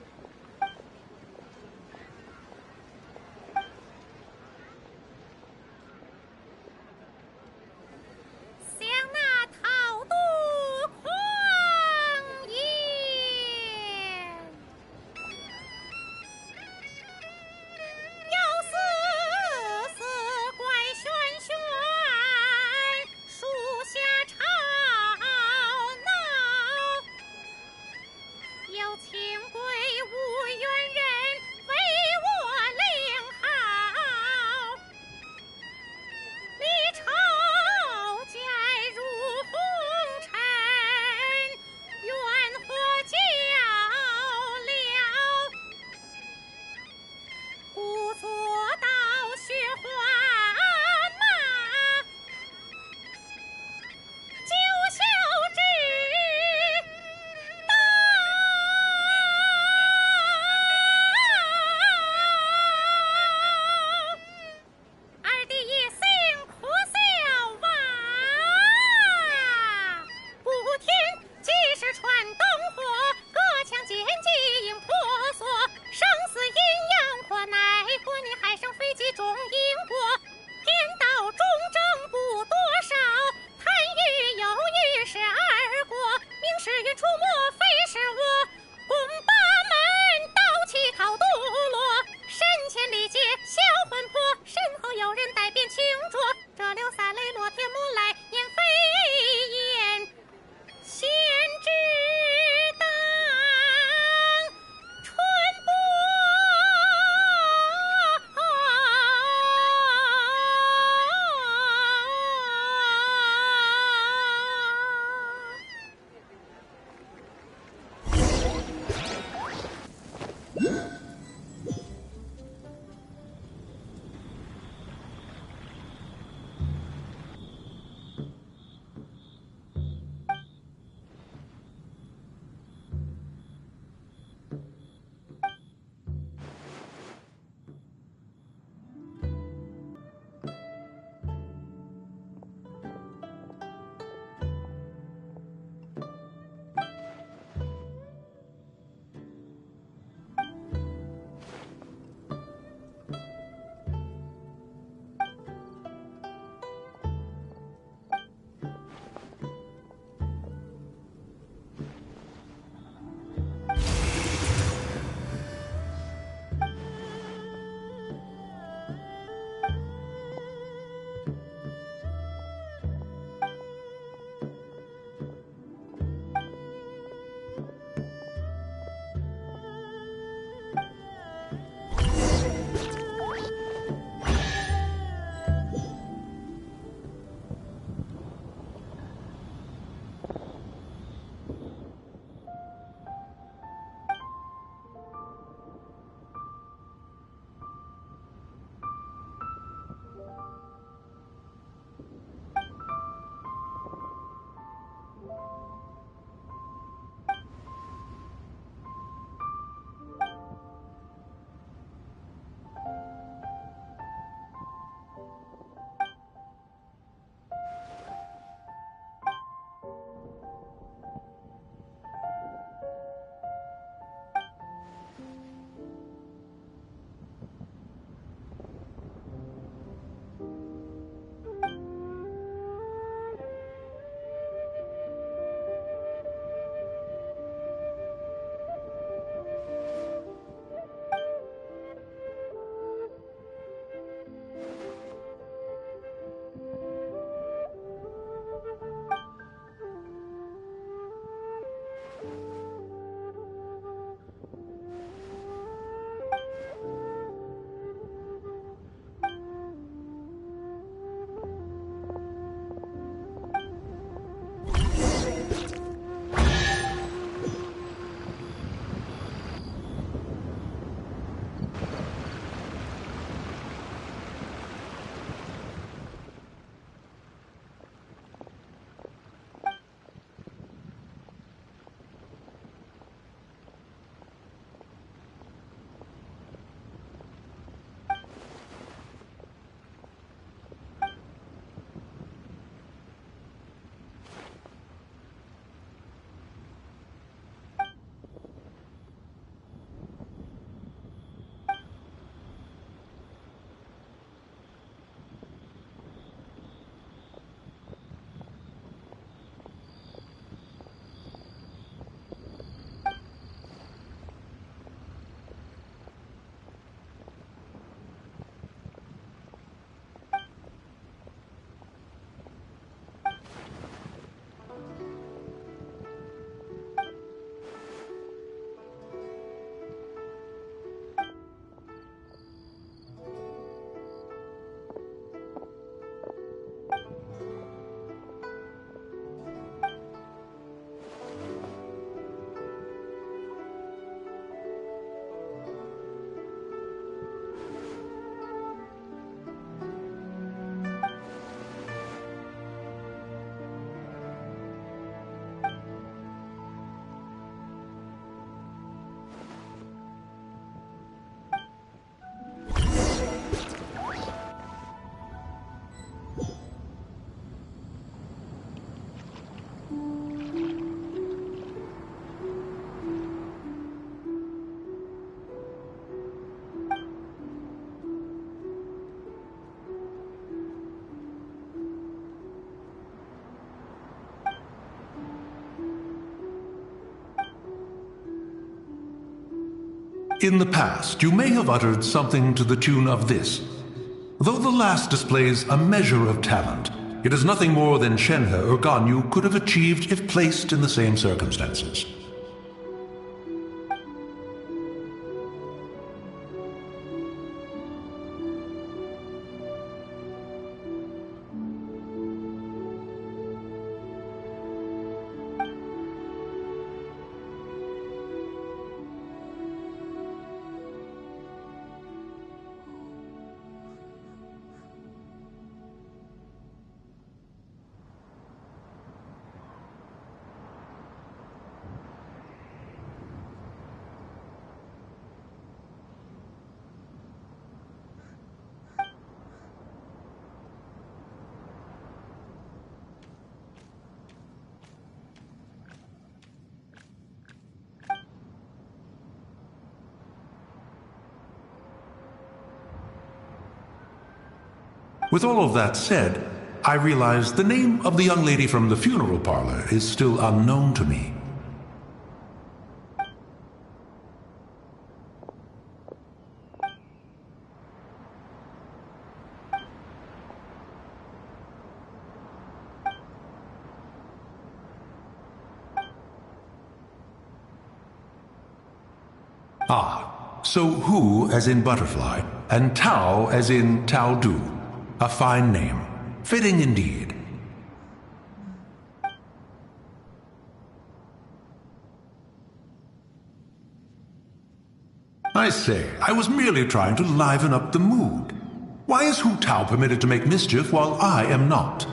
In the past, you may have uttered something to the tune of this. Though the last displays a measure of talent, it is nothing more than Shenhe or Ganyu could have achieved if placed in the same circumstances. With all of that said, I realize the name of the young lady from the funeral parlor is still unknown to me. Ah, so Hu as in butterfly, and Tao as in Tao Du. A fine name. Fitting indeed. I say, I was merely trying to liven up the mood. Why is Hu Tao permitted to make mischief while I am not?